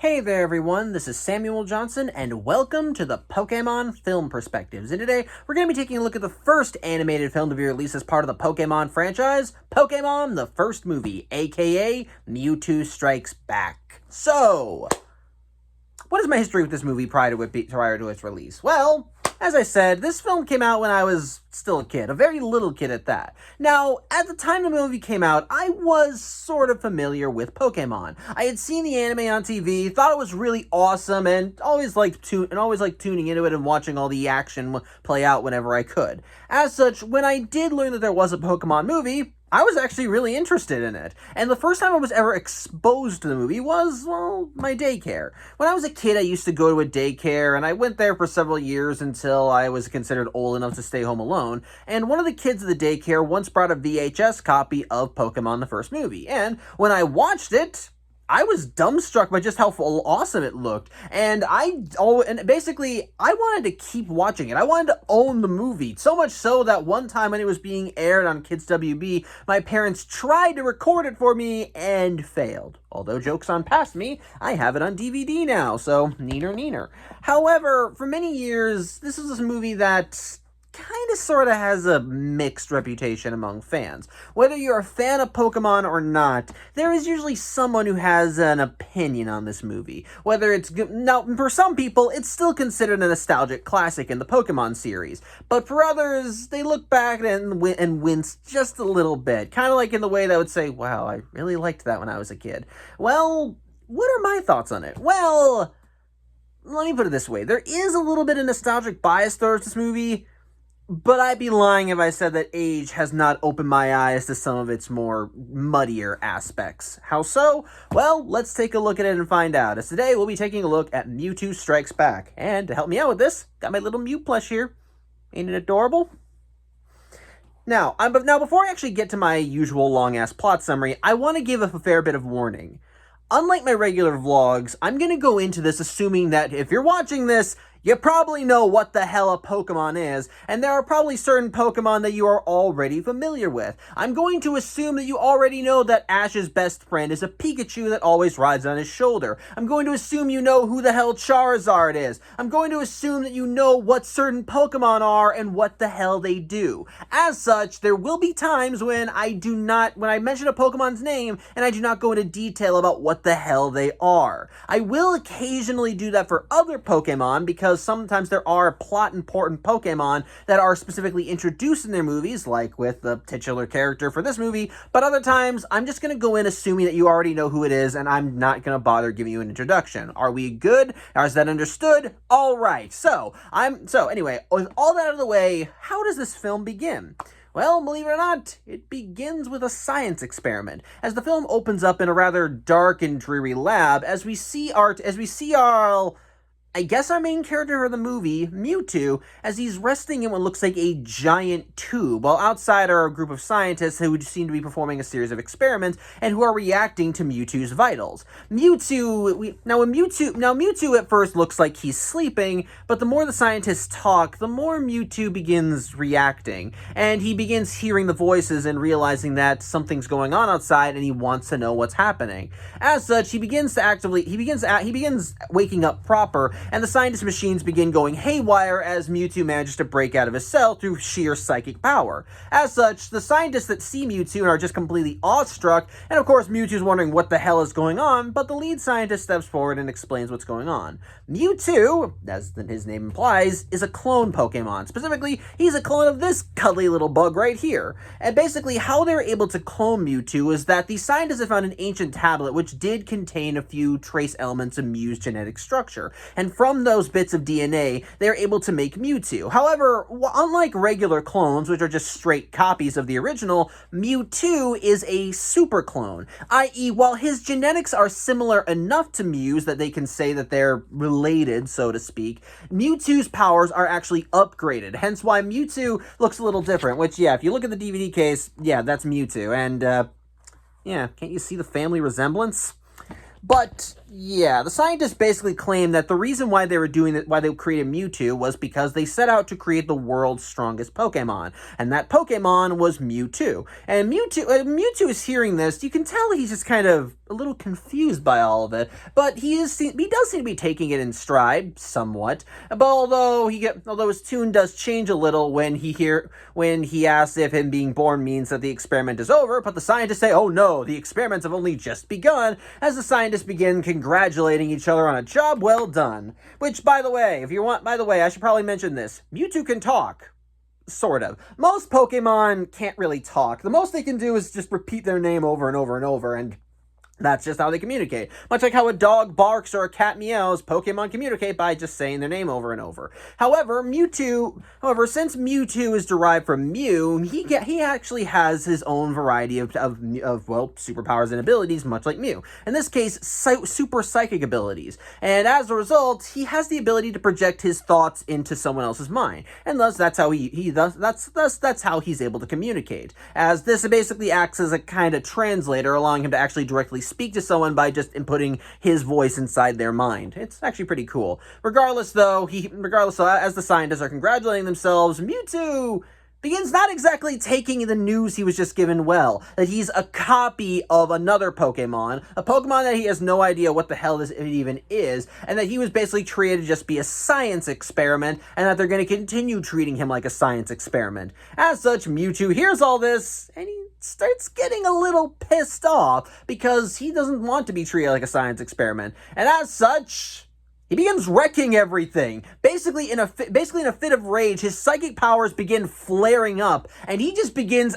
Hey there everyone, this is Samuel Johnson, and welcome to the Pokémon Film Perspectives. And today, we're going to be taking a look at the first animated film to be released as part of the Pokémon franchise, Pokémon the First Movie, aka Mewtwo Strikes Back. So, what is my history with this movie prior to its release? Well, as I said, this film came out when I was still a kid, a very little kid at that. Now, at the time the movie came out, I was sort of familiar with Pokémon. I had seen the anime on TV, thought it was really awesome, and always liked tuning into it and watching all the action play out whenever I could. As such, when I did learn that there was a Pokémon movie, I was actually really interested in it. And the first time I was ever exposed to the movie was, well, my daycare. When I was a kid, I used to go to a daycare, and I went there for several years until I was considered old enough to stay home alone. And one of the kids at the daycare once brought a VHS copy of Pokémon the First Movie. And when I watched it, I was dumbstruck by just how awesome it looked, and basically, I wanted to keep watching it. I wanted to own the movie, so much so that one time when it was being aired on Kids WB, my parents tried to record it for me and failed. Although, joke's on past me, I have it on DVD now, so neener. However, for many years, this is a movie that kind of sort of has a mixed reputation among fans. Whether you're a fan of Pokemon or not, there is usually someone who has an opinion on this movie. Whether it's good, now, for some people, it's still considered a nostalgic classic in the Pokemon series, but for others, they look back and wince just a little bit, kind of like in the way that would say, wow, I really liked that when I was a kid. Well, what are my thoughts on it? Well, let me put it this way. There is a little bit of nostalgic bias towards this movie, but I'd be lying if I said that age has not opened my eyes to some of its more muddier aspects. How so? Well, let's take a look at it and find out, as today we'll be taking a look at Mewtwo Strikes Back. And to help me out with this, got my little Mew plush here. Ain't it adorable? Now, before I actually get to my usual long-ass plot summary, I want to give a fair bit of warning. Unlike my regular vlogs, I'm going to go into this assuming that if you're watching this, you probably know what the hell a Pokemon is, and there are probably certain Pokemon that you are already familiar with. I'm going to assume that you already know that Ash's best friend is a Pikachu that always rides on his shoulder. I'm going to assume you know who the hell Charizard is. I'm going to assume that you know what certain Pokemon are and what the hell they do. As such, there will be times when I mention a Pokemon's name and I do not go into detail about what the hell they are. I will occasionally do that for other Pokemon because sometimes there are plot-important Pokemon that are specifically introduced in their movies, like with the titular character for this movie, but other times, I'm just going to go in assuming that you already know who it is, and I'm not going to bother giving you an introduction. Are we good? Is that understood? Alright, so anyway, with all that out of the way, how does this film begin? Well, believe it or not, it begins with a science experiment, as the film opens up in a rather dark and dreary lab, as we see our I guess our main character of the movie, Mewtwo, as he's resting in what looks like a giant tube, while outside are a group of scientists who seem to be performing a series of experiments and who are reacting to Mewtwo's vitals. Mewtwo at first looks like he's sleeping, but the more the scientists talk, the more Mewtwo begins reacting, and he begins hearing the voices and realizing that something's going on outside and he wants to know what's happening. As such, he begins waking up proper, and the scientist machines begin going haywire as Mewtwo manages to break out of his cell through sheer psychic power. As such, the scientists that see Mewtwo are just completely awestruck, and of course Mewtwo's wondering what the hell is going on, but the lead scientist steps forward and explains what's going on. Mewtwo, as his name implies, is a clone Pokemon. Specifically, he's a clone of this cuddly little bug right here. And basically, how they're able to clone Mewtwo is that the scientists have found an ancient tablet which did contain a few trace elements of Mew's genetic structure, and from those bits of DNA, they're able to make Mewtwo. However, unlike regular clones, which are just straight copies of the original, Mewtwo is a super clone, i.e., while his genetics are similar enough to Mew's that they can say that they're related, so to speak, Mewtwo's powers are actually upgraded, hence why Mewtwo looks a little different, which, yeah, if you look at the DVD case, yeah, that's Mewtwo, and, yeah, can't you see the family resemblance? But Yeah, the scientists basically claim that the reason why they were doing it, why they created Mewtwo, was because they set out to create the world's strongest Pokemon, and that Pokemon was Mewtwo. And Mewtwo is hearing this. You can tell he's just kind of a little confused by all of it, but he does seem to be taking it in stride somewhat. But although his tune does change a little when he asks if him being born means that the experiment is over, but the scientists say, "Oh no, the experiments have only just begun," as the scientists begin congratulating each other on a job well done. Which, by the way, I should probably mention this. Mewtwo can talk. Sort of. Most Pokemon can't really talk. The most they can do is just repeat their name over and over and over, and that's just how they communicate. Much like how a dog barks or a cat meows, Pokemon communicate by just saying their name over and over. However, since Mewtwo is derived from Mew, he actually has his own variety of superpowers and abilities, much like Mew. In this case, super psychic abilities. And as a result, he has the ability to project his thoughts into someone else's mind. And thus, that's how that's how he's able to communicate. As this basically acts as a kind of translator, allowing him to actually directly speak to someone by just inputting his voice inside their mind. It's actually pretty cool. Regardless, as the scientists are congratulating themselves, Mewtwo begins not exactly taking the news he was just given well, that he's a copy of another Pokemon, a Pokemon that he has no idea what the hell it even is, and that he was basically created to just be a science experiment, and that they're going to continue treating him like a science experiment. As such, Mewtwo hears all this, and he starts getting a little pissed off because he doesn't want to be treated like a science experiment. And as such, he begins wrecking everything. Basically, in a fit of rage, his psychic powers begin flaring up, and he just begins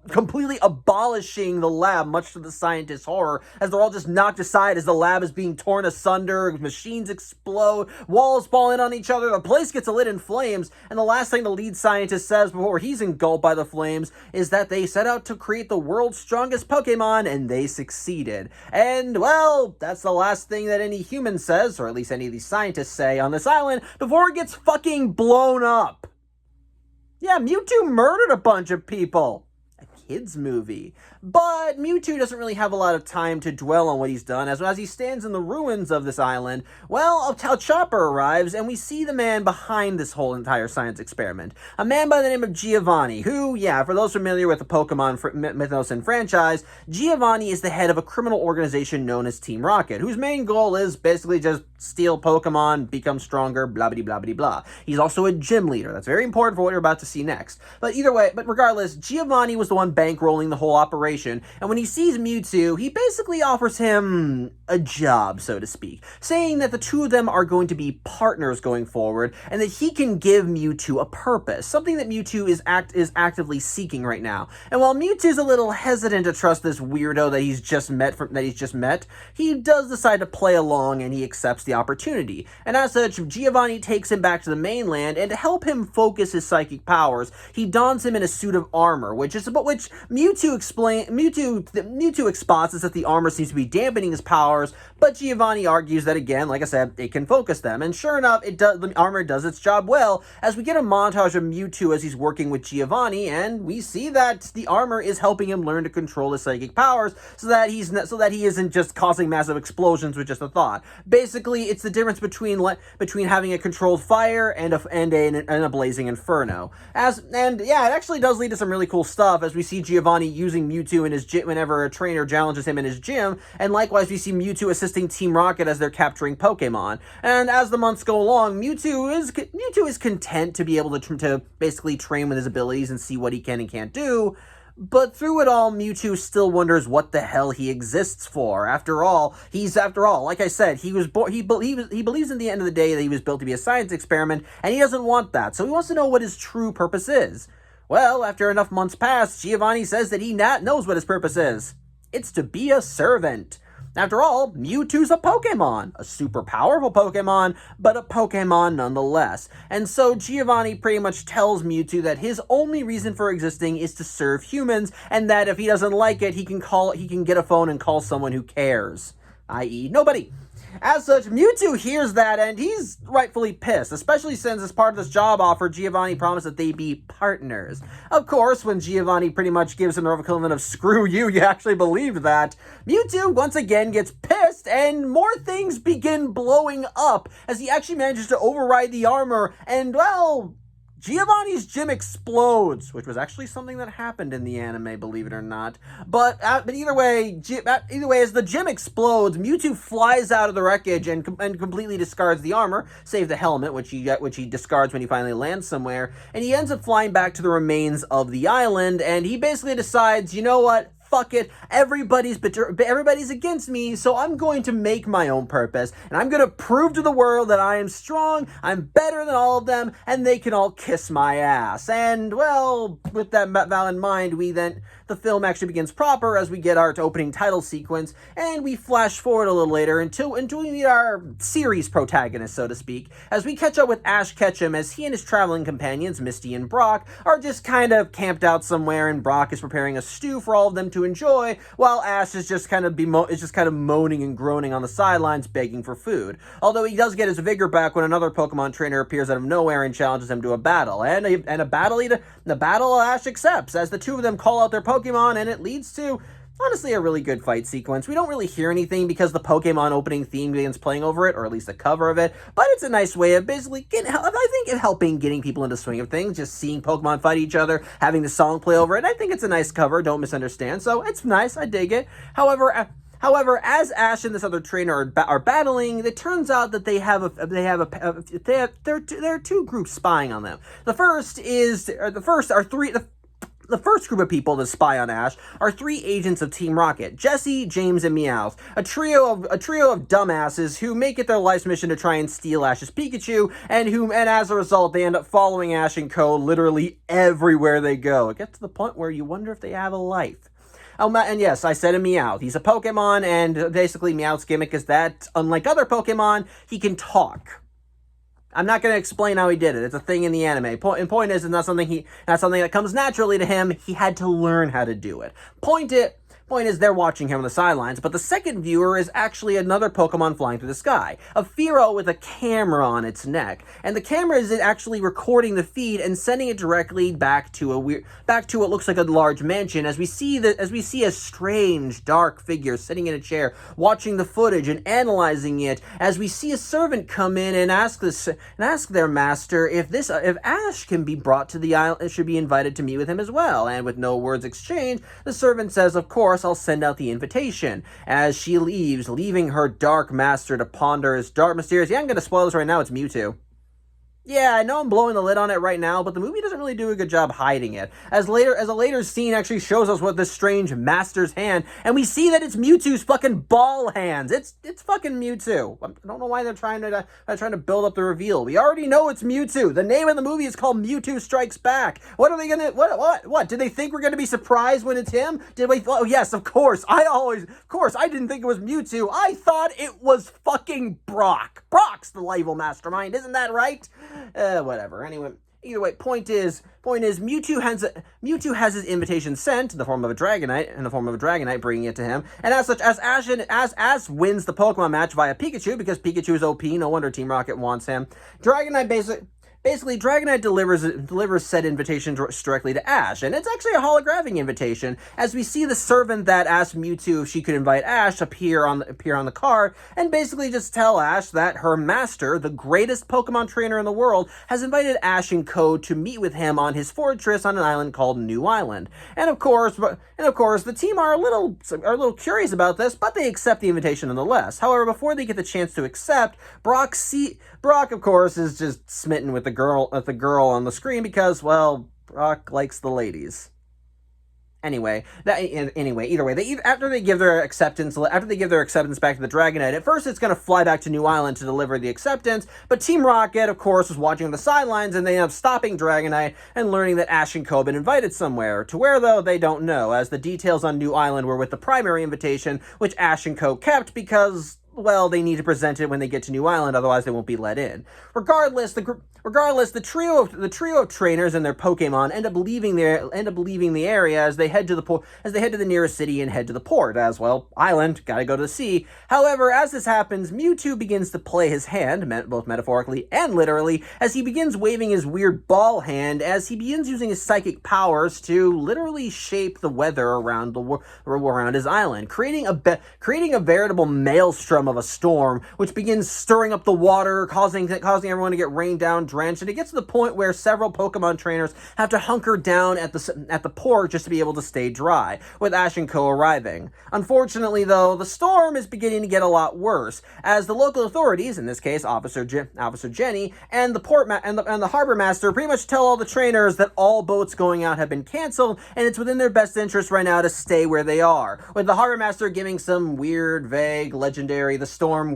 completely abolishing the lab, much to the scientists' horror, as they're all just knocked aside as the lab is being torn asunder, machines explode, walls fall in on each other, the place gets lit in flames, and the last thing the lead scientist says before he's engulfed by the flames is that they set out to create the world's strongest Pokemon, and they succeeded. And, well, that's the last thing that any human says, or at least any of these scientists say on this island before it gets fucking blown up. Yeah, Mewtwo murdered a bunch of people. A kid's movie. But Mewtwo doesn't really have a lot of time to dwell on what he's done, as he stands in the ruins of this island. Well, a chopper arrives, and we see the man behind this whole entire science experiment. A man by the name of Giovanni, who, yeah, for those familiar with the Pokemon mythos and franchise, Giovanni is the head of a criminal organization known as Team Rocket, whose main goal is basically just steal Pokemon, become stronger, blah blah blah blah blah. He's also a gym leader. That's very important for what you're about to see next. But regardless, Giovanni was the one bankrolling the whole operation, and when he sees Mewtwo, he basically offers him a job, so to speak, saying that the two of them are going to be partners going forward, and that he can give Mewtwo a purpose, something that Mewtwo is actively seeking right now. And while Mewtwo's a little hesitant to trust this weirdo that he's just met, he does decide to play along, and he accepts the opportunity. And as such, Giovanni takes him back to the mainland, and to help him focus his psychic powers, he dons him in a suit of armor, which Mewtwo exposits that the armor seems to be dampening his powers, but Giovanni argues that, again, like I said, it can focus them. And sure enough, the armor does its job well, as we get a montage of Mewtwo as he's working with Giovanni, and we see that the armor is helping him learn to control his psychic powers, so that he isn't just causing massive explosions with just a thought. Basically, it's the difference between having a controlled fire and a blazing inferno. It actually does lead to some really cool stuff, as we see Giovanni using Mewtwo in his gym whenever a trainer challenges him in his gym, and likewise we see Mewtwo assisting Team Rocket as they're capturing Pokemon. And as the months go along, Mewtwo is content to be able to basically train with his abilities and see what he can and can't do. But through it all, Mewtwo still wonders what the hell he exists for. After all, like I said, he believes in the end of the day that he was built to be a science experiment, and he doesn't want that. So he wants to know what his true purpose is. Well, after enough months pass, Giovanni says that he knows what his purpose is. It's to be a servant. After all, Mewtwo's a Pokemon, a super powerful Pokemon, but a Pokemon nonetheless. And so Giovanni pretty much tells Mewtwo that his only reason for existing is to serve humans, and that if he doesn't like it, he can get a phone and call someone who cares. i.e. nobody. As such, Mewtwo hears that, and he's rightfully pissed, especially since as part of this job offer, Giovanni promised that they be partners. Of course, when Giovanni pretty much gives him the equivalent of screw you actually believed that. Mewtwo once again gets pissed, and more things begin blowing up as he actually manages to override the armor, and, well, Giovanni's gym explodes, which was actually something that happened in the anime, believe it or not. But either way, as the gym explodes, Mewtwo flies out of the wreckage and completely discards the armor, save the helmet, which he discards when he finally lands somewhere. And he ends up flying back to the remains of the island, and he basically decides, you know what? Fuck it, everybody's against me, so I'm going to make my own purpose, and I'm going to prove to the world that I am strong, I'm better than all of them, and they can all kiss my ass. And, well, with that in mind, the film actually begins proper as we get our opening title sequence, and we flash forward a little later until we meet our series protagonist, so to speak, as we catch up with Ash Ketchum as he and his traveling companions, Misty and Brock, are just kind of camped out somewhere, and Brock is preparing a stew for all of them to enjoy, while Ash is just kind of moaning and groaning on the sidelines, begging for food. Although he does get his vigor back when another Pokemon trainer appears out of nowhere and challenges him to a battle, and a battle Ash accepts, as the two of them call out their Pokemon, and it leads to, honestly, a really good fight sequence. We don't really hear anything because the Pokemon opening theme begins playing over it, or at least the cover of it, but it's a nice way of basically helping getting people into the swing of things, just seeing Pokemon fight each other, having the song play over it. I think it's a nice cover, don't misunderstand, so it's nice, I dig it. However, as Ash and this other trainer are battling, it turns out that there are two groups spying on them. The first group of people that spy on Ash are three agents of Team Rocket: Jesse, James, and Meowth, a trio of dumbasses who make it their life's mission to try and steal Ash's Pikachu, and as a result they end up following Ash and co. literally everywhere they go. It gets to the point where you wonder if they have a life. Oh, and yes, I said a Meowth. He's a Pokemon, and basically Meowth's gimmick is that, unlike other Pokemon, he can talk. I'm not going to explain how he did it. It's a thing in the anime. Point is, it's not something that comes naturally to him. He had to learn how to do it. Point is, they're watching him on the sidelines, but the second viewer is actually another Pokemon flying through the sky. A Fearow with a camera on its neck. And the camera is actually recording the feed and sending it directly back to what looks like a large mansion, as we see a strange, dark figure sitting in a chair, watching the footage and analyzing it, as we see a servant come in and ask their master if Ash can be brought to the island, should be invited to meet with him as well. And with no words exchanged, the servant says, of course, I'll send out the invitation, as she leaves, leaving her dark master to ponder his dark, mysterious... Yeah, I'm going to spoil this right now, it's Mewtwo. Yeah, I know I'm blowing the lid on it right now, but the movie doesn't really do a good job hiding it. As a later scene actually shows us what this strange master's hand, and we see that it's Mewtwo's fucking ball hands. It's fucking Mewtwo. I don't know why they're trying to build up the reveal. We already know it's Mewtwo. The name of the movie is called Mewtwo Strikes Back. What are they gonna? What? Did they think we're gonna be surprised when it's him? Oh yes, of course. I didn't think it was Mewtwo. I thought it was fucking Brock. Brock's the rival mastermind, isn't that right? Whatever. Anyway, either way, point is, Mewtwo has his invitation sent in the form of a Dragonite, bringing it to him. And as such, as Ash wins the Pokemon match via Pikachu, because Pikachu is OP, no wonder Team Rocket wants him. Basically, Dragonite delivers said invitation directly to Ash, and it's actually a holographic invitation, as we see the servant that asked Mewtwo if she could invite Ash appear on the card, and basically just tell Ash that her master, the greatest Pokemon trainer in the world, has invited Ash and co. to meet with him on his fortress on an island called New Island. And of course, the team are a little curious about this, but they accept the invitation nonetheless. However, before they get the chance to accept, Brock, of course, is just smitten with the girl on the screen because, well, Brock likes the ladies. Either way, after they give their acceptance back to the Dragonite, at first it's going to fly back to New Island to deliver the acceptance, but Team Rocket, of course, was watching on the sidelines, and they end up stopping Dragonite and learning that Ash and Co. have been invited somewhere. To where, though, they don't know, as the details on New Island were with the primary invitation, which Ash and Co. kept because, well, they need to present it when they get to New Island, otherwise they won't be let in. Regardless, the trio of trainers and their Pokemon end up leaving the area as they head to the nearest city and head to the port. As well, island, gotta go to the sea. However, as this happens, Mewtwo begins to play his hand, both metaphorically and literally, as he begins waving his weird ball hand, as he begins using his psychic powers to literally shape the weather around his island, creating a veritable maelstrom of a storm, which begins stirring up the water, causing everyone to get rained down, drenched, and it gets to the point where several Pokemon trainers have to hunker down at the port just to be able to stay dry, with Ash and Co. arriving. Unfortunately, though, the storm is beginning to get a lot worse, as the local authorities, in this case Officer Jenny, and the harbor master pretty much tell all the trainers that all boats going out have been canceled, and it's within their best interest right now to stay where they are, with the harbor master giving some weird, vague, legendary, the storm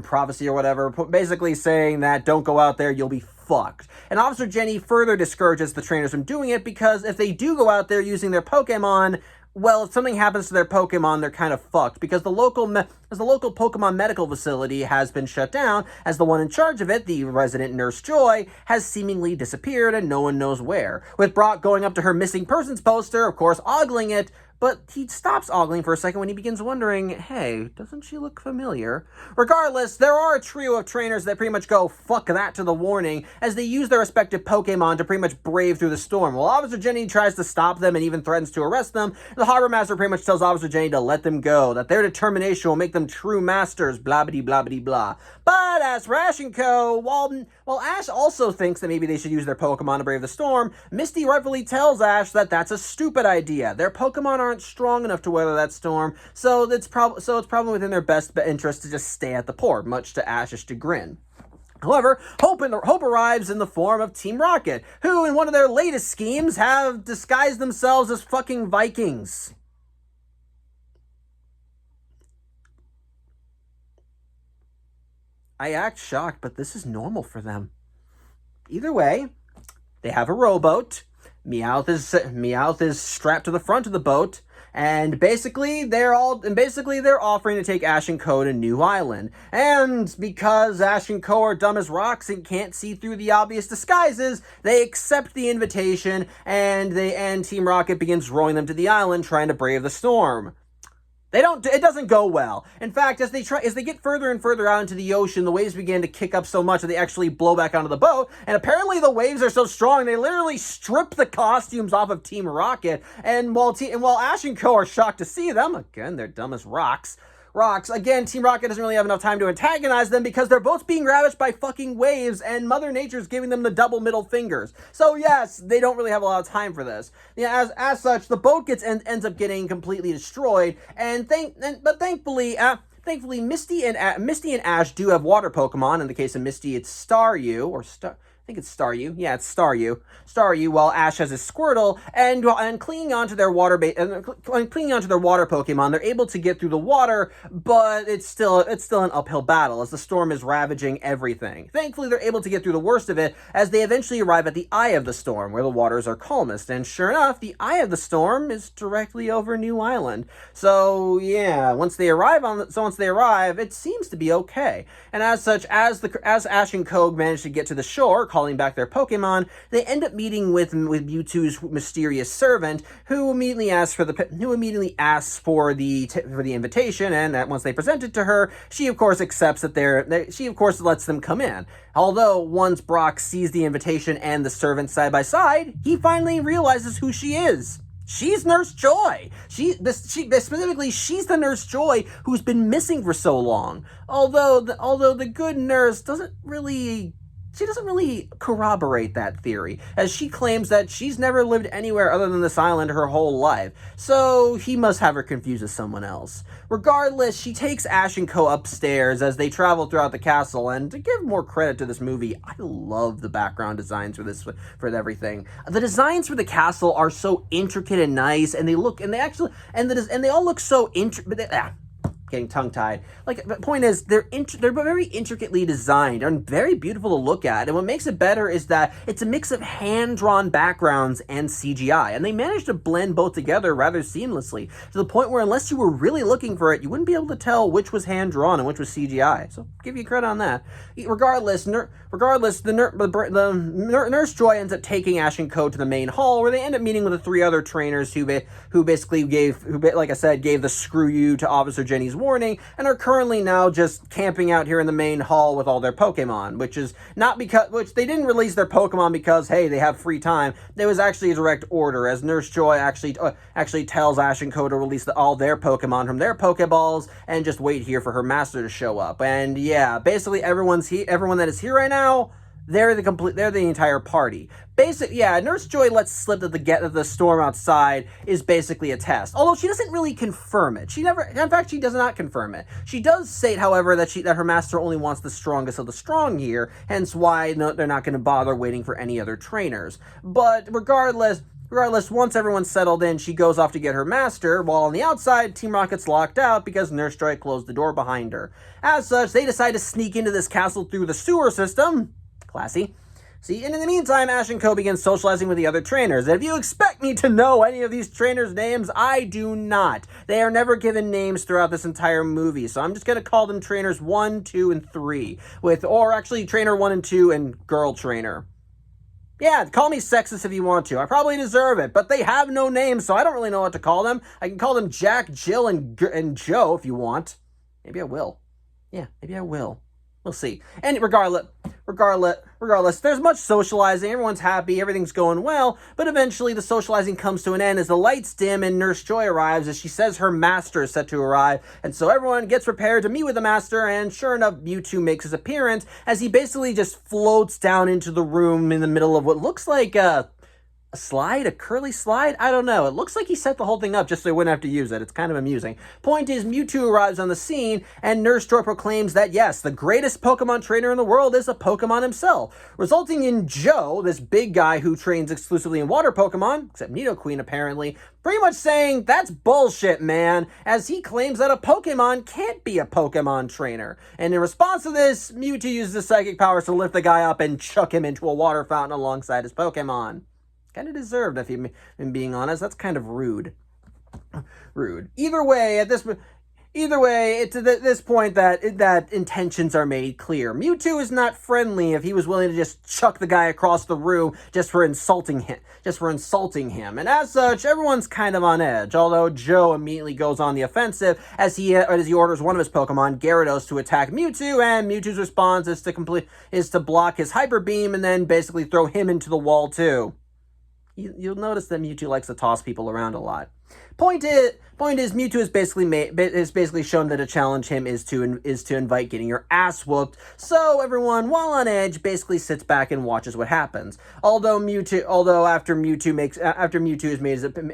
prophecy or whatever, basically saying that don't go out there, you'll be fucked. And Officer Jenny further discourages the trainers from doing it, because if they do go out there using their Pokemon, well, if something happens to their Pokemon, they're kind of fucked, because the local Pokemon medical facility has been shut down, as the one in charge of it, the resident Nurse Joy, has seemingly disappeared and no one knows where. With Brock going up to her missing persons poster, of course, ogling it, but he stops ogling for a second when he begins wondering, hey, doesn't she look familiar? Regardless, there are a trio of trainers that pretty much go fuck that to the warning, as they use their respective Pokemon to pretty much brave through the storm. While Officer Jenny tries to stop them and even threatens to arrest them, the Harbor Master pretty much tells Officer Jenny to let them go, that their determination will make them true masters, blah blah blah blah blah. But as for Ash and Co., while Ash also thinks that maybe they should use their Pokemon to brave the storm, Misty rightfully tells Ash that that's a stupid idea. Their Pokemon aren't strong enough to weather that storm, so it's probably within their best interest to just stay at the port, much to Ash's chagrin. However, Hope arrives in the form of Team Rocket, who, in one of their latest schemes, have disguised themselves as fucking Vikings. I act shocked, but this is normal for them. Either way, they have a rowboat. Meowth is strapped to the front of the boat, and basically they're offering to take Ash and Co. to New Island. And because Ash and Co. are dumb as rocks and can't see through the obvious disguises, they accept the invitation, and Team Rocket begins rowing them to the island, trying to brave the storm. It doesn't go well. In fact, as they get further and further out into the ocean, the waves begin to kick up so much that they actually blow back onto the boat, and apparently the waves are so strong, they literally strip the costumes off of Team Rocket, and while Ash and Co. are shocked to see them, again, they're dumb as rocks, again, Team Rocket doesn't really have enough time to antagonize them because they're both being ravaged by fucking waves and Mother Nature's giving them the double middle fingers. So yes, they don't really have a lot of time for this. Yeah, as such, the boat ends up getting completely destroyed, but thankfully, Misty and Ash do have water Pokemon. In the case of Misty, it's I think it's Staryu. Yeah, it's Staryu. While Ash has his Squirtle, and clinging onto their water Pokemon, they're able to get through the water, but it's still an uphill battle as the storm is ravaging everything. Thankfully, they're able to get through the worst of it as they eventually arrive at the eye of the storm, where the waters are calmest. And sure enough, the eye of the storm is directly over New Island. So yeah, once they arrive, it seems to be okay. And as such, as Ash and Co. manage to get to the shore, calling back their Pokemon, they end up meeting with Mewtwo's mysterious servant, who immediately asks for the invitation, and that once they present it to her, she of course accepts she of course lets them come in. Although once Brock sees the invitation and the servant side by side, he finally realizes who she is. She's Nurse Joy. Specifically, she's the Nurse Joy who's been missing for so long. Although the good nurse doesn't really corroborate that theory, as she claims that she's never lived anywhere other than this island her whole life, so he must have her confused with someone else. Regardless, she takes Ash and Co. upstairs as they travel throughout the castle, and to give more credit to this movie, I love the background designs for everything. The designs for the castle are so intricate and nice, and they all look so getting tongue-tied. Like, the point is, they're very intricately designed and very beautiful to look at. And what makes it better is that it's a mix of hand-drawn backgrounds and CGI. And they managed to blend both together rather seamlessly, to the point where unless you were really looking for it, you wouldn't be able to tell which was hand-drawn and which was CGI. So, give you credit on that. Regardless, Nurse Joy ends up taking Ash and Co to the main hall, where they end up meeting with the three other trainers who basically gave the screw you to Officer Jenny's warning, and are currently now just camping out here in the main hall with all their Pokemon, which they didn't release their Pokemon because, hey, they have free time. There was actually a direct order, as Nurse Joy actually tells Ash and Co to release all their Pokemon from their Pokeballs and just wait here for her master to show up. And yeah, basically everyone that is here right now, they're the entire party. Nurse Joy lets slip that the storm outside is basically a test. Although she doesn't really confirm it. She does not confirm it. She does state, however, that her master only wants the strongest of the strong here, hence why they're not going to bother waiting for any other trainers. But regardless, once everyone's settled in, she goes off to get her master, while on the outside, Team Rocket's locked out because Nurse Joy closed the door behind her. As such, they decide to sneak into this castle through the sewer system. Classy. See, and in the meantime, Ash and Co begin socializing with the other trainers. And if you expect me to know any of these trainers' names, I do not. They are never given names throughout this entire movie, so I'm just going to call them trainers 1, 2, and 3. Or actually, trainer 1 and 2 and girl trainer. Yeah, call me sexist if you want to. I probably deserve it, but they have no names, so I don't really know what to call them. I can call them Jack, Jill, and Joe if you want. Maybe I will. Yeah, maybe I will. We'll see. And regardless, there's much socializing, everyone's happy, everything's going well, but eventually the socializing comes to an end as the lights dim and Nurse Joy arrives, as she says her master is set to arrive, and so everyone gets prepared to meet with the master, and sure enough, Mewtwo makes his appearance, as he basically just floats down into the room in the middle of what looks like a curly slide? I don't know. It looks like he set the whole thing up just so he wouldn't have to use it. It's kind of amusing. Point is, Mewtwo arrives on the scene, and Nurse Joy proclaims that, yes, the greatest Pokemon trainer in the world is a Pokemon himself, resulting in Joe, this big guy who trains exclusively in water Pokemon, except Nidoqueen apparently, pretty much saying, that's bullshit, man, as he claims that a Pokemon can't be a Pokemon trainer. And in response to this, Mewtwo uses his psychic powers to lift the guy up and chuck him into a water fountain alongside his Pokemon. Kind of deserved, if I'm being honest. That's kind of rude. Either way, at this point, that intentions are made clear. Mewtwo is not friendly if he was willing to just chuck the guy across the room just for insulting him. And as such, everyone's kind of on edge. Although Joe immediately goes on the offensive as he orders one of his Pokemon, Gyarados, to attack Mewtwo, and Mewtwo's response is to block his Hyper Beam and then basically throw him into the wall too. You'll notice that Mewtwo likes to toss people around a lot. Point is, Mewtwo is basically shown that to challenge him is to invite getting your ass whooped. So everyone, while on edge, basically sits back and watches what happens. Although after Mewtwo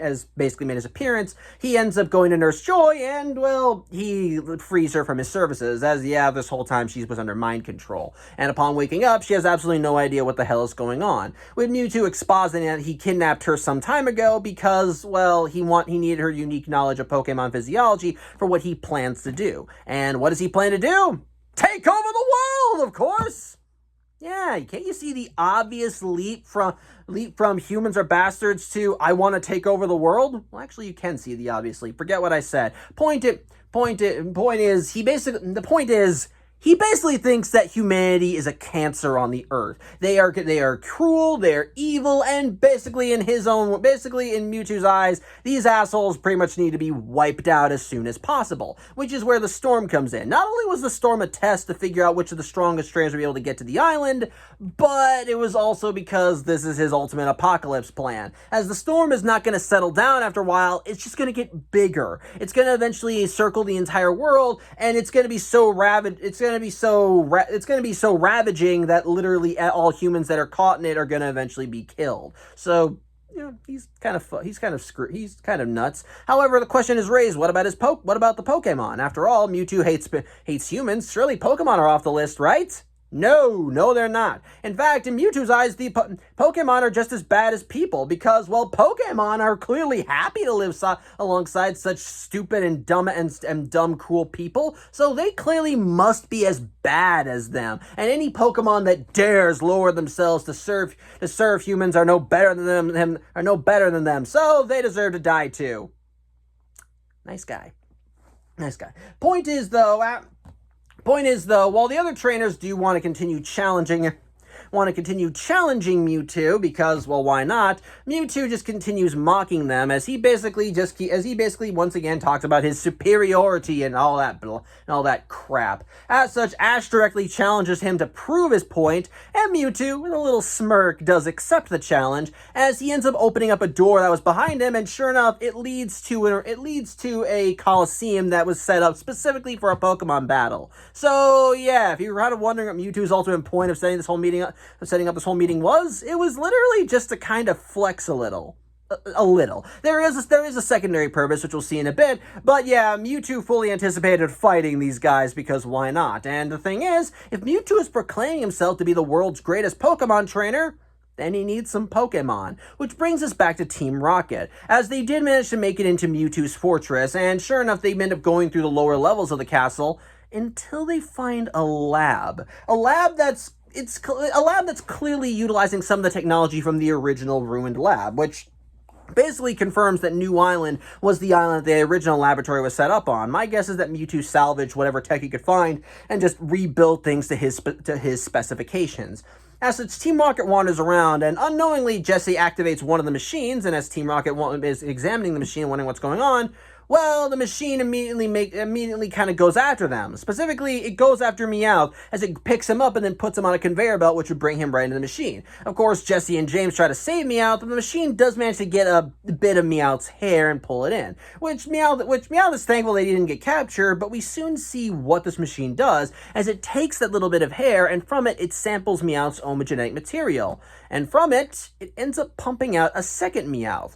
has basically made his appearance, he ends up going to Nurse Joy and, well, he frees her from his services, as this whole time she was under mind control. And upon waking up, she has absolutely no idea what the hell is going on. With Mewtwo expositing that he kidnapped her some time ago because, well, he needed her unique knowledge of Pokemon physiology for what he plans to do. And what does he plan to do? Take over the world, of course! Yeah, can't you see the obvious leap from humans are bastards to I want to take over the world? Well, actually, you can see the obvious leap. Forget what I said. He basically thinks that humanity is a cancer on the earth. They are cruel, they're evil, and basically in Mewtwo's eyes, these assholes pretty much need to be wiped out as soon as possible, which is where the storm comes in. Not only was the storm a test to figure out which of the strongest trainers would be able to get to the island, but it was also because this is his ultimate apocalypse plan. As the storm is not going to settle down after a while, it's just going to get bigger. It's going to eventually circle the entire world, and it's going to be so ravaging that literally all humans that are caught in it are going to eventually be killed. So, he's kind of nuts. However, the question is raised, what about the Pokemon? After all, Mewtwo hates humans. Surely Pokemon are off the list, right? No, they're not. In fact, in Mewtwo's eyes, the Pokemon are just as bad as people because, well, Pokemon are clearly happy to live alongside such stupid and dumb, cruel people, so they clearly must be as bad as them. And any Pokemon that dares lower themselves to serve humans are no better than them, so they deserve to die too. Nice guy. Point is, though, while the other trainers do want to continue challenging Mewtwo because, well, why not? Mewtwo just continues mocking them as he basically once again talks about his superiority and all that crap. As such, Ash directly challenges him to prove his point, and Mewtwo, with a little smirk, does accept the challenge as he ends up opening up a door that was behind him, and sure enough, it leads to a coliseum that was set up specifically for a Pokemon battle. So yeah, if you're kind of wondering what Mewtwo's ultimate point of setting up this whole meeting was, it was literally just to kind of flex a little. There is a secondary purpose, which we'll see in a bit, but yeah, Mewtwo fully anticipated fighting these guys because why not? And the thing is, if Mewtwo is proclaiming himself to be the world's greatest Pokemon trainer, then he needs some Pokemon. Which brings us back to Team Rocket, as they did manage to make it into Mewtwo's fortress, and sure enough, they end up going through the lower levels of the castle until they find a lab. A lab that's clearly utilizing some of the technology from the original ruined lab, which basically confirms that New Island was the island the original laboratory was set up on. My guess is that Mewtwo salvaged whatever tech he could find and just rebuilt things to his specifications. As such, Team Rocket wanders around, and unknowingly, Jesse activates one of the machines, and as Team Rocket is examining the machine, wondering what's going on, well, the machine immediately kind of goes after them. Specifically, it goes after Meowth as it picks him up and then puts him on a conveyor belt, which would bring him right into the machine. Of course, Jesse and James try to save Meowth, but the machine does manage to get a bit of Meowth's hair and pull it in. Which Meowth is thankful they didn't get captured, but we soon see what this machine does, as it takes that little bit of hair, and from it samples Meowth's own genetic material. And from it ends up pumping out a second Meowth.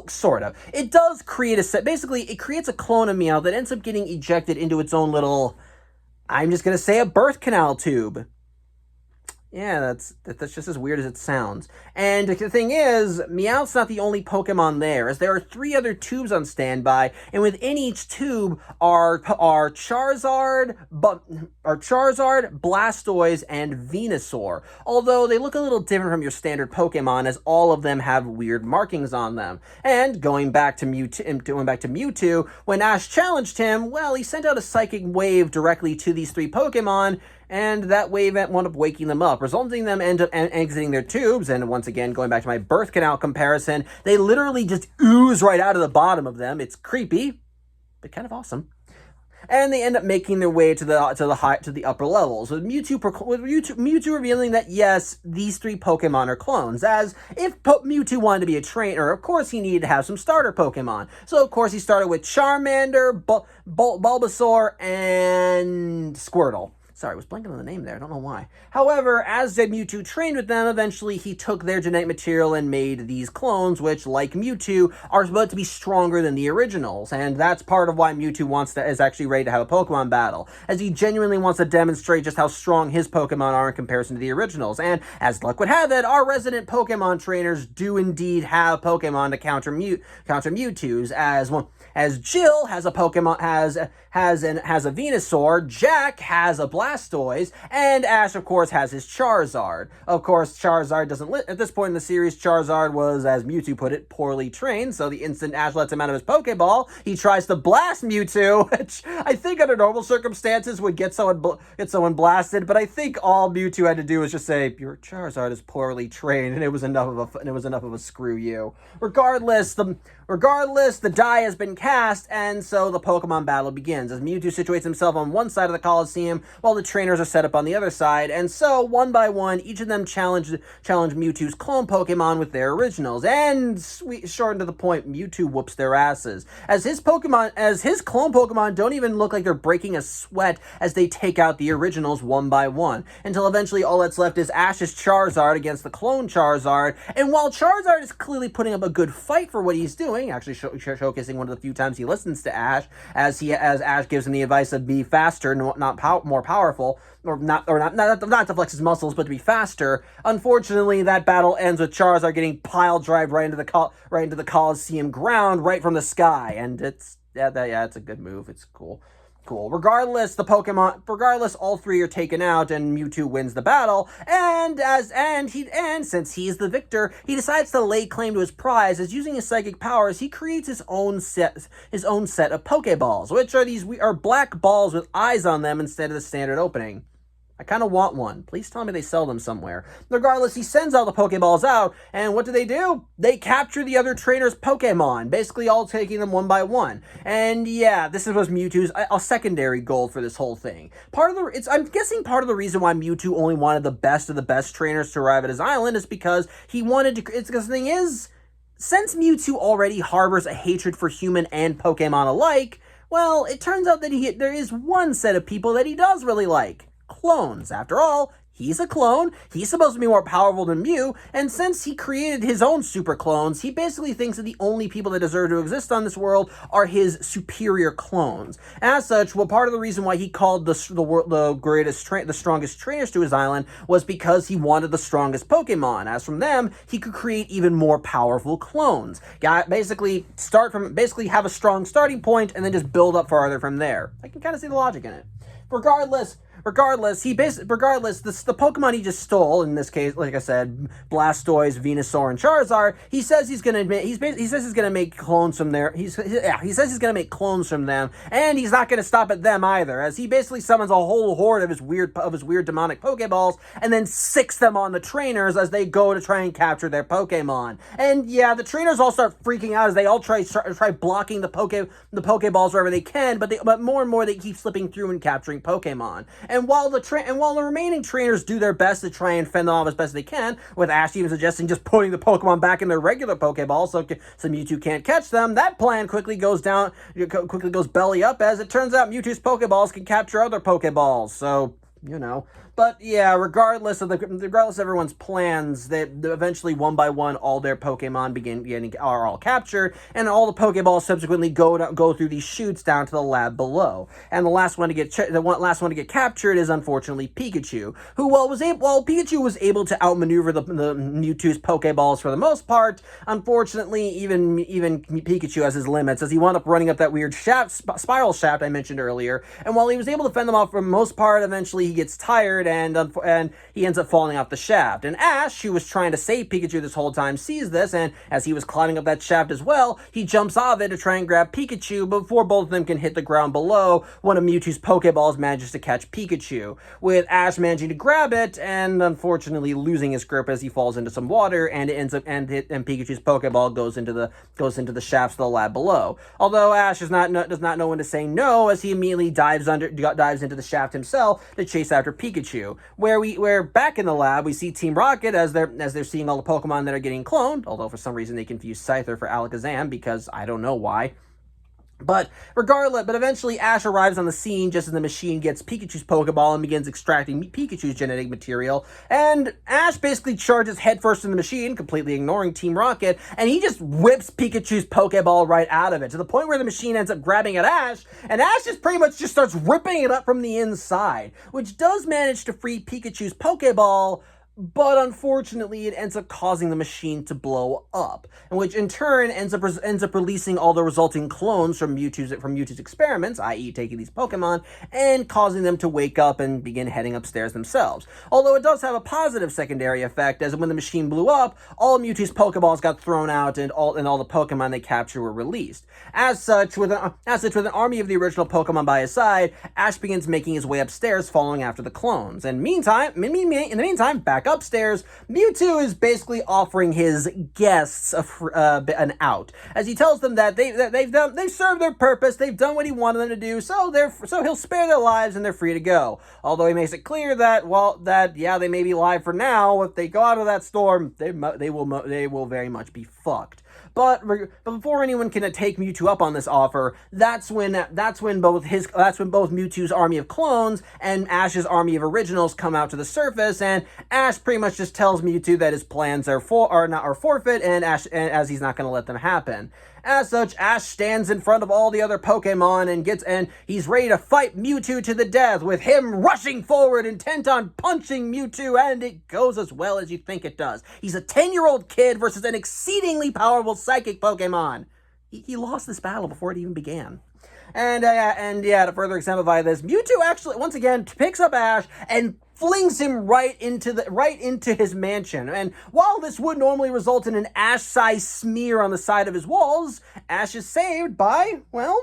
Sort of. It does create basically, it creates a clone of Meowth that ends up getting ejected into its own little, I'm just going to say, a birth canal tube. Yeah, that's just as weird as it sounds. And the thing is, Meowth's not the only Pokemon there, as there are 3 other tubes on standby, and within each tube are Charizard, Blastoise, and Venusaur. Although they look a little different from your standard Pokemon, as all of them have weird markings on them. And going back to Mewtwo, when Ash challenged him, well, he sent out a psychic wave directly to these 3 Pokemon, and that wave wound up waking them up, resulting in them end up exiting their tubes, and once again, going back to my birth canal comparison, they literally just ooze right out of the bottom of them. It's creepy, but kind of awesome. And they end up making their way to the upper levels, with Mewtwo revealing that yes, these 3 Pokemon are clones. As if Mewtwo wanted to be a trainer, of course he needed to have some starter Pokemon. So of course he started with Charmander, Bulbasaur, and Squirtle. Sorry, I was blanking on the name there. I don't know why. However, as Mewtwo trained with them, eventually he took their genetic material and made these clones, which, like Mewtwo, are supposed to be stronger than the originals. And that's part of why Mewtwo is actually ready to have a Pokemon battle, as he genuinely wants to demonstrate just how strong his Pokemon are in comparison to the originals. And as luck would have it, our resident Pokemon trainers do indeed have Pokemon to counter Mewtwo's, as Jill has a Pokemon, has a Venusaur, Jack has a Blastoise, and Ash, of course, has his Charizard. Of course, Charizard doesn't at this point in the series, Charizard was, as Mewtwo put it, poorly trained, so the instant Ash lets him out of his Pokeball, he tries to blast Mewtwo, which I think under normal circumstances would get someone blasted, but I think all Mewtwo had to do was just say, your Charizard is poorly trained, and it was enough of a screw you. Regardless, the die has been cast, and so the Pokemon battle begins, as Mewtwo situates himself on one side of the Coliseum, while the trainers are set up on the other side, and so, one by one, each of them challenge Mewtwo's clone Pokemon with their originals, and shortened to the point, Mewtwo whoops their asses, as his clone Pokemon don't even look like they're breaking a sweat as they take out the originals one by one, until eventually all that's left is Ash's Charizard against the clone Charizard, and while Charizard is clearly putting up a good fight for what he's doing, actually showcasing one of the few times he listens to Ash, as Ash gives him the advice of be faster, not more powerful, powerful, or not to flex his muscles, but to be faster. Unfortunately, that battle ends with Charizard getting pile drive right into the Coliseum ground, right from the sky, and it's a good move. It's cool. Regardless, all three are taken out, and Mewtwo wins the battle. And since he's the victor, he decides to lay claim to his prize. As using his psychic powers, he creates his own set of Pokeballs, which are black balls with eyes on them instead of the standard opening. I kind of want one. Please tell me they sell them somewhere. Regardless, he sends all the Pokeballs out, and what do? They capture the other trainers' Pokemon, basically all taking them one by one. And yeah, this was Mewtwo's a secondary goal for this whole thing. I'm guessing part of the reason why Mewtwo only wanted the best of the best trainers to arrive at his island is because he wanted to. It's because the thing is, since Mewtwo already harbors a hatred for human and Pokemon alike, well, it turns out that there is one set of people that he does really like. Clones. After all, he's a clone, he's supposed to be more powerful than Mew, and since he created his own super clones, he basically thinks that the only people that deserve to exist on this world are his superior clones. As such, part of the reason why he called the strongest trainers to his island was because he wanted the strongest Pokemon. As from them, he could create even more powerful clones. Basically have a strong starting point and then just build up farther from there. I can kind of see the logic in it. Regardless, the Pokemon he just stole, in this case, like I said, Blastoise, Venusaur, and Charizard, he says he's gonna make clones from there. He says he's gonna make clones from them, and he's not gonna stop at them either, as he basically summons a whole horde of his weird demonic Pokeballs, and then sicks them on the trainers as they go to try and capture their Pokemon. And yeah, the trainers all start freaking out as they all try blocking the Pokeballs wherever they can, but more and more they keep slipping through and capturing Pokemon. And while the remaining trainers do their best to try and fend them off as best they can, with Ash even suggesting just putting the Pokemon back in their regular Pokeball so Mewtwo can't catch them, that plan quickly goes belly up, as it turns out Mewtwo's Pokeballs can capture other Pokeballs. So, But yeah, regardless of everyone's plans, that eventually one by one all their Pokemon are all captured, and all the Pokeballs subsequently go through these chutes down to the lab below. And the last one to get captured is unfortunately Pikachu, who while Pikachu was able to outmaneuver the Mewtwo's Pokeballs for the most part, unfortunately even Pikachu has his limits, as he wound up running up that weird spiral shaft I mentioned earlier. And while he was able to fend them off for the most part, eventually he gets tired and he ends up falling off the shaft. And Ash, who was trying to save Pikachu this whole time, sees this, and as he was climbing up that shaft as well, he jumps off it to try and grab Pikachu, but before both of them can hit the ground below, one of Mewtwo's Pokeballs manages to catch Pikachu, with Ash managing to grab it and unfortunately losing his grip as he falls into some water, and Pikachu's Pokeball goes into the shafts of the lab below. Although Ash does not know when to say no, as he immediately dives into the shaft himself to chase after Pikachu. Where back in the lab, we see Team Rocket as they're seeing all the Pokemon that are getting cloned, although for some reason they confuse Scyther for Alakazam, because I don't know why. But eventually Ash arrives on the scene just as the machine gets Pikachu's Pokeball and begins extracting Pikachu's genetic material, and Ash basically charges headfirst in the machine, completely ignoring Team Rocket, and he just whips Pikachu's Pokeball right out of it, to the point where the machine ends up grabbing at Ash, and Ash just pretty much just starts ripping it up from the inside, which does manage to free Pikachu's Pokeball, but unfortunately it ends up causing the machine to blow up, which in turn ends up releasing all the resulting clones from Mewtwo's experiments, i.e. taking these Pokemon, and causing them to wake up and begin heading upstairs themselves. Although it does have a positive secondary effect, as when the machine blew up, all Mewtwo's Pokeballs got thrown out and all the Pokemon they captured were released. As such, with an army of the original Pokemon by his side, Ash begins making his way upstairs following after the clones. And in the meantime, back upstairs, Mewtwo is basically offering his guests an out, as he tells them that they've served their purpose, they've done what he wanted them to do, so he'll spare their lives and they're free to go. Although he makes it clear that they may be live for now, if they go out of that storm, they will very much be fucked. But before anyone can take Mewtwo up on this offer, that's when both Mewtwo's army of clones and Ash's army of originals come out to the surface, and Ash pretty much just tells Mewtwo that his plans are forfeit, and as he's not going to let them happen. As such, Ash stands in front of all the other Pokemon and he's ready to fight Mewtwo to the death, with him rushing forward, intent on punching Mewtwo, and it goes as well as you think it does. He's a 10-year-old kid versus an exceedingly powerful psychic Pokemon. He lost this battle before it even began. And to further exemplify this, Mewtwo actually, once again, picks up Ash and flings him right into his mansion. And while this would normally result in an Ash-sized smear on the side of his walls, Ash is saved by, well,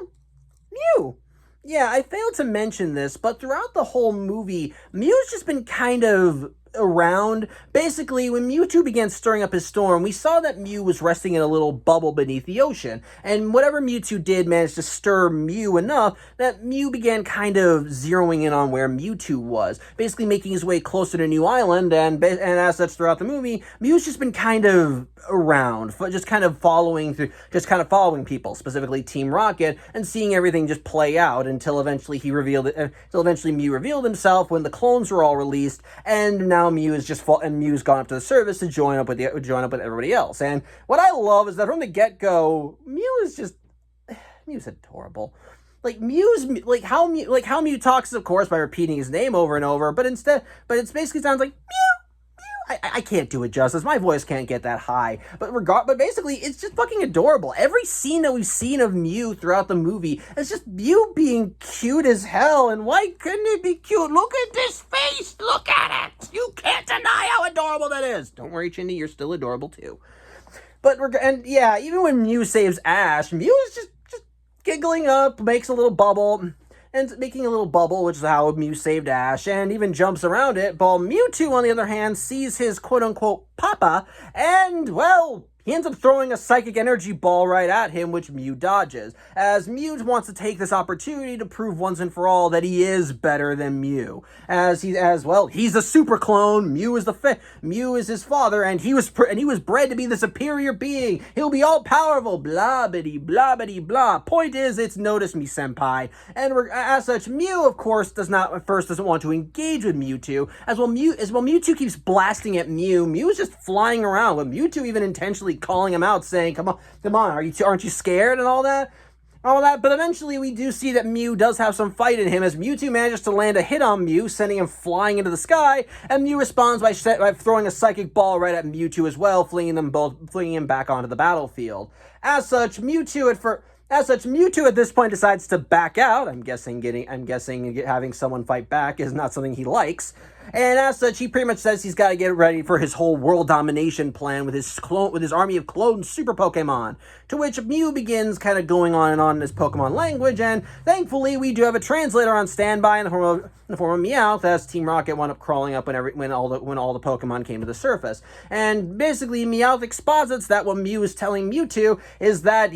Mew. Yeah, I failed to mention this, but throughout the whole movie, Mew's just been kind of around. Basically, when Mewtwo began stirring up his storm, we saw that Mew was resting in a little bubble beneath the ocean, and whatever Mewtwo did managed to stir Mew enough that Mew began kind of zeroing in on where Mewtwo was, basically making his way closer to New Island, and as such throughout the movie, Mew's just been kind of around, just kind of following people, specifically Team Rocket, and seeing everything just play out until eventually Mew revealed himself when the clones were all released, and now Mew's gone up to the surface to join up with everybody else. And what I love is that from the get-go, Mew's adorable. Like how Mew talks, of course, by repeating his name over and over, but it basically sounds like Mew. I can't do it justice. My voice can't get that high. But basically, it's just fucking adorable. Every scene that we've seen of Mew throughout the movie is just Mew being cute as hell. And why couldn't it be cute? Look at this face. Look at it. You can't deny how adorable that is. Don't worry, Chindy, you're still adorable too. Even when Mew saves Ash, Mew is just giggling up, makes a little bubble. And making a little bubble, which is how Mew saved Ash, and even jumps around it. While Mewtwo, on the other hand, sees his quote-unquote papa, and, well, he ends up throwing a psychic energy ball right at him, which Mew dodges, as Mew wants to take this opportunity to prove once and for all that he is better than Mew. He's a super clone. Mew is his father, and he was bred to be the superior being. He'll be all powerful. Blah bitty blah bitty blah. Point is, it's notice me, senpai. And as such, Mew, of course, doesn't want to engage with Mewtwo. As Mewtwo keeps blasting at Mew, Mew is just flying around, with Mewtwo even intentionally calling him out, saying, come on, aren't you scared, and all that. But eventually we do see that Mew does have some fight in him, as Mewtwo manages to land a hit on Mew, sending him flying into the sky, and Mew responds by throwing a psychic ball right at Mewtwo as well, flinging him back onto the battlefield. As such, Mewtwo at this point decides to back out. I'm guessing having someone fight back is not something he likes. And as such, he pretty much says he's got to get ready for his whole world domination plan with his army of cloned super Pokemon. To which Mew begins kind of going on and on in his Pokemon language, and thankfully we do have a translator on standby in the form of Meowth, as Team Rocket wound up crawling up when all the Pokemon came to the surface. And basically, Meowth exposits that what Mew is telling Mewtwo is that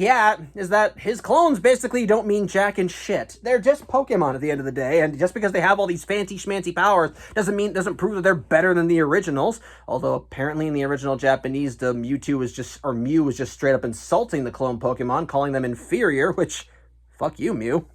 his clones basically don't mean jack and shit. They're just Pokemon at the end of the day, and just because they have all these fancy schmancy powers doesn't prove that they're better than the originals. Although apparently in the original Japanese, Mew was just straight up insulting the clone Pokemon, calling them inferior, which, fuck you, Mew.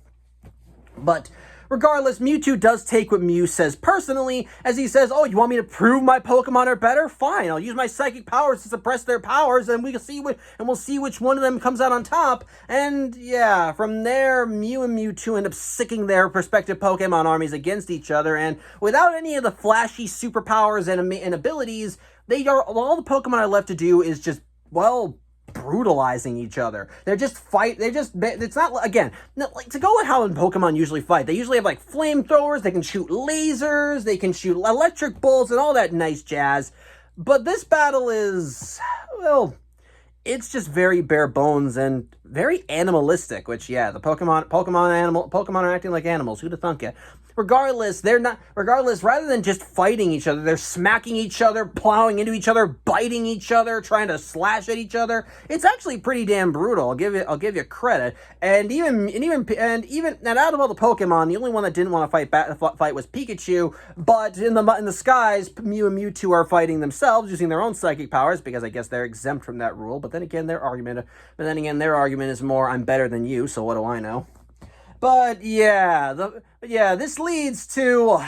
But regardless, Mewtwo does take what Mew says personally, as he says, oh, you want me to prove my Pokemon are better? Fine, I'll use my psychic powers to suppress their powers, and we'll see which one of them comes out on top. And yeah, from there, Mew and Mewtwo end up sicking their respective Pokemon armies against each other, and without any of the flashy superpowers and abilities, all the Pokemon are left to do is just, well, brutalizing each other. It's not, again, like, to go with how Pokemon usually fight, they usually have like flamethrowers, they can shoot lasers, they can shoot electric bolts and all that nice jazz. But this battle is, well, it's just very bare bones and very animalistic, which, yeah, the Pokemon are acting like animals. Who'd have thunk it? Regardless, rather than just fighting each other, they're smacking each other, plowing into each other, biting each other, trying to slash at each other. It's actually pretty damn brutal. I'll give you credit. And even out of all the Pokemon, the only one that didn't want to fight was Pikachu. But in the skies, Mew and Mewtwo are fighting themselves using their own psychic powers, because I guess they're exempt from that rule. But then again, their argument is more, I'm better than you, so what do I know? But yeah, this leads to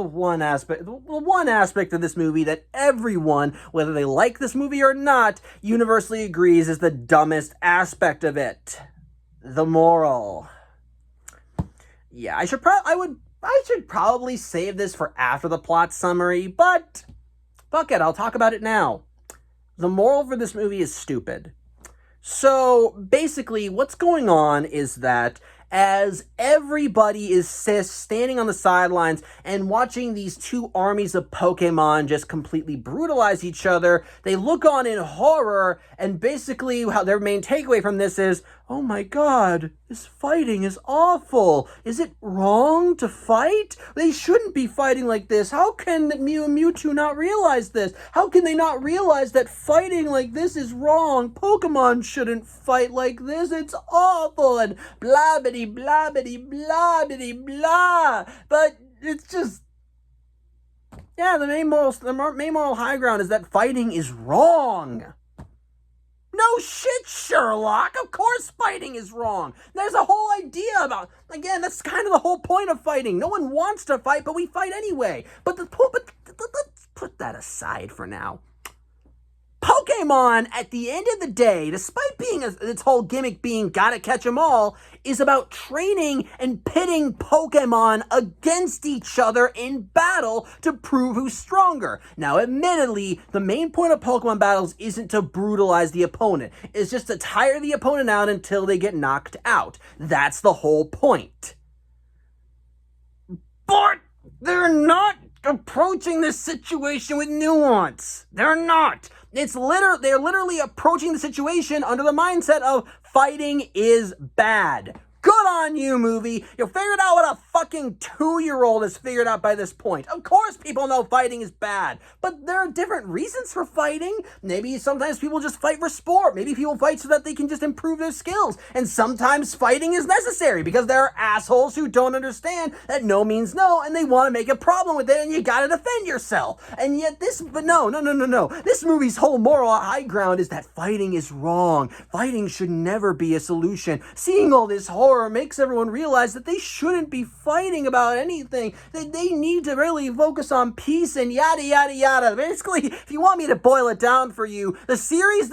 one aspect of this movie that everyone, whether they like this movie or not, universally agrees is the dumbest aspect of it. The moral. Yeah, I should probably save this for after the plot summary, but fuck it, I'll talk about it now. The moral for this movie is stupid. So, basically, what's going on is that as everybody is standing on the sidelines and watching these two armies of Pokemon just completely brutalize each other, they look on in horror, and basically how their main takeaway from this is, oh my god, this fighting is awful. Is it wrong to fight? They shouldn't be fighting like this. How can Mew and Mewtwo not realize this? How can they not realize that fighting like this is wrong? Pokemon shouldn't fight like this. It's awful, and blah bitty blah bitty blah bitty blah. But it's just, yeah, the main moral high ground is that fighting is wrong. No shit, Sherlock. Of course fighting is wrong. There's a whole idea about, again, that's kind of the whole point of fighting. No one wants to fight, but we fight anyway. But let's put that aside for now. Pokemon, at the end of the day, despite being its whole gimmick being gotta catch 'em all, is about training and pitting Pokemon against each other in battle to prove who's stronger. Now, admittedly, the main point of Pokemon battles isn't to brutalize the opponent. It's just to tire the opponent out until they get knocked out. That's the whole point. But they're not approaching this situation with nuance. They're not. They're literally approaching the situation under the mindset of fighting is bad. Good on you, movie. You figured out what a fucking 2-year-old has figured out by this point. Of course people know fighting is bad, but there are different reasons for fighting. Maybe sometimes people just fight for sport. Maybe people fight so that they can just improve their skills. And sometimes fighting is necessary because there are assholes who don't understand that no means no, and they want to make a problem with it, and you gotta defend yourself. And yet no. This movie's whole moral high ground is that fighting is wrong. Fighting should never be a solution. Seeing all this horror makes everyone realize that they shouldn't be fighting about anything. That they need to really focus on peace and yada yada yada. Basically, if you want me to boil it down for you, the series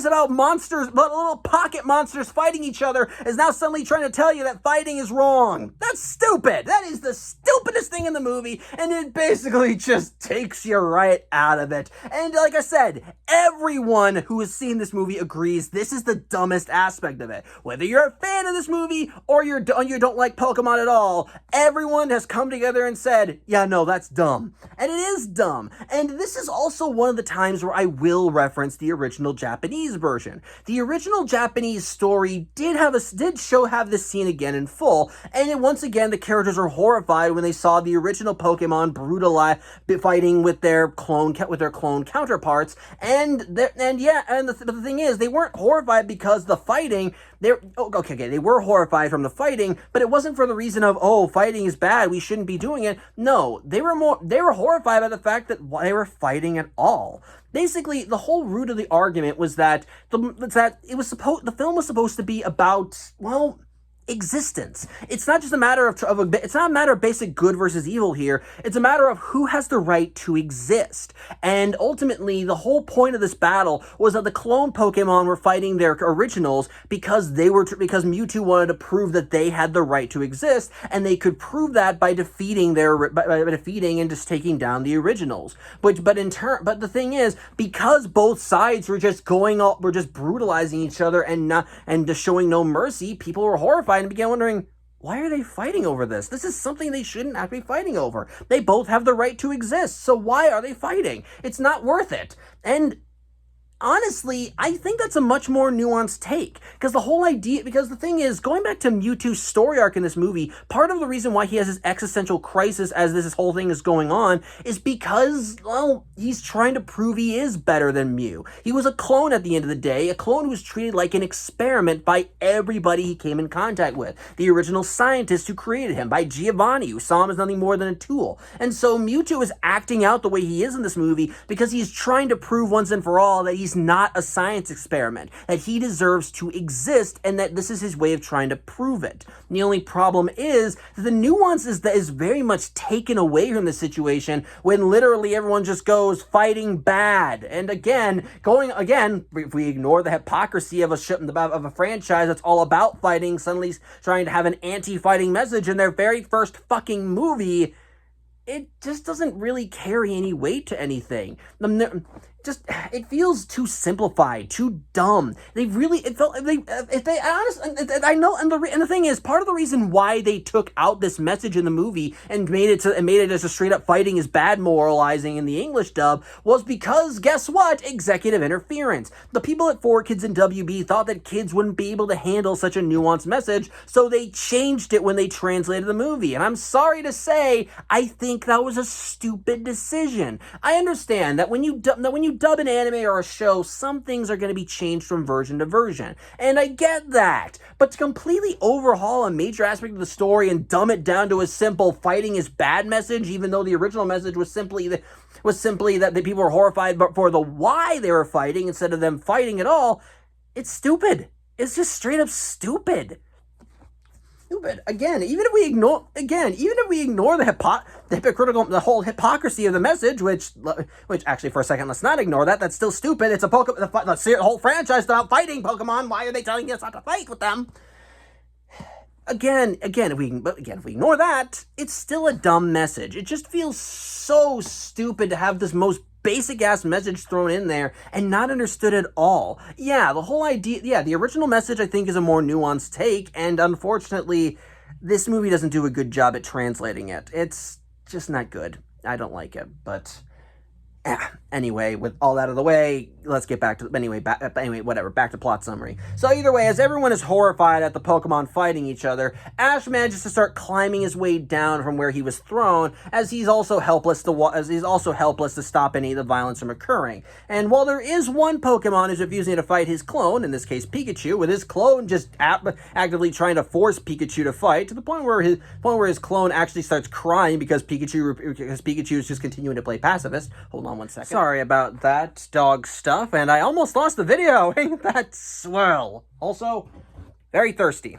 about monsters, about little pocket monsters fighting each other, is now suddenly trying to tell you that fighting is wrong. That's stupid. That is the stupidest thing in the movie, and it basically just takes you right out of it. And like I said, everyone who has seen this movie agrees this is the dumbest aspect of it. Whether you're a fan of this movie or you don't like Pokemon at all, everyone has come together and said, yeah, no, that's dumb. And it is dumb. And this is also one of the times where I will reference the original Japanese version. The original Japanese story did have this scene again in full, and once again the characters are horrified when they saw the original Pokemon fighting with their clone counterparts. But the thing is, they weren't horrified because the fighting. They were horrified from the fighting, but it wasn't for the reason of, oh, fighting is bad, we shouldn't be doing it. No, they were horrified by the fact that they were fighting at all. Basically, the whole root of the argument was that the film was supposed to be about, well, existence. It's not just a matter it's not a matter of basic good versus evil here. It's a matter of who has the right to exist. And ultimately, the whole point of this battle was that the clone Pokemon were fighting their originals because Mewtwo wanted to prove that they had the right to exist, and they could prove that by defeating and just taking down the originals. But the thing is, because both sides were just brutalizing each other and just showing no mercy, people were horrified and began wondering, why are they fighting over this? This is something they shouldn't have to be fighting over. They both have the right to exist, so why are they fighting? It's not worth it. And honestly, I think that's a much more nuanced take, because the thing is, going back to Mewtwo's story arc in this movie, part of the reason why he has this existential crisis as this whole thing is going on is because, well, he's trying to prove he is better than Mew. He was a clone at the end of the day, a clone who was treated like an experiment by everybody he came in contact with. The original scientist who created him, by Giovanni, who saw him as nothing more than a tool. And so Mewtwo is acting out the way he is in this movie because he's trying to prove once and for all that he's he's not a science experiment, that he deserves to exist, and that this is his way of trying to prove it. The only problem is that the nuance is that is very much taken away from the situation when literally everyone just goes fighting bad. And again, if we ignore the hypocrisy of a franchise that's all about fighting, suddenly trying to have an anti-fighting message in their very first fucking movie, it just doesn't really carry any weight to anything. It feels too simplified, too dumb. I know, and the thing is, part of the reason why they took out this message in the movie and made it as a straight up fighting is bad moralizing in the English dub was because, guess what? Executive interference. The people at 4Kids and WB thought that kids wouldn't be able to handle such a nuanced message, so they changed it when they translated the movie. And I'm sorry to say, I think that was a stupid decision. I understand that when you dub an anime or a show, some things are going to be changed from version to version. And I get that. But to completely overhaul a major aspect of the story and dumb it down to a simple fighting is bad message, even though the original message was simply that the people were horrified for the why they were fighting instead of them fighting at all, it's stupid. It's just straight up stupid. Again, even if we ignore the whole hypocrisy of the message, which actually for a second, let's not ignore that. That's still stupid. It's a Pokemon, the whole franchise about fighting Pokemon. Why are they telling us not to fight with them? Again, if we ignore that, it's still a dumb message. It just feels so stupid to have this most basic ass message thrown in there and not understood at all. Yeah, the whole idea, the original message I think is a more nuanced take, and unfortunately, this movie doesn't do a good job at translating it. It's just not good. I don't like it, but anyway, with all that out of the way, let's get back to back to plot summary. So either way, as everyone is horrified at the Pokemon fighting each other, Ash manages to start climbing his way down from where he was thrown, as he's also helpless to stop any of the violence from occurring. And while there is one Pokemon who's refusing to fight his clone, in this case Pikachu, with his clone just actively trying to force Pikachu to fight, to the point where his clone actually starts crying because Pikachu is just continuing to play pacifist. Hold on one second. Sorry about that dog stuff, and I almost lost the video. Ain't that swell? Also, very thirsty.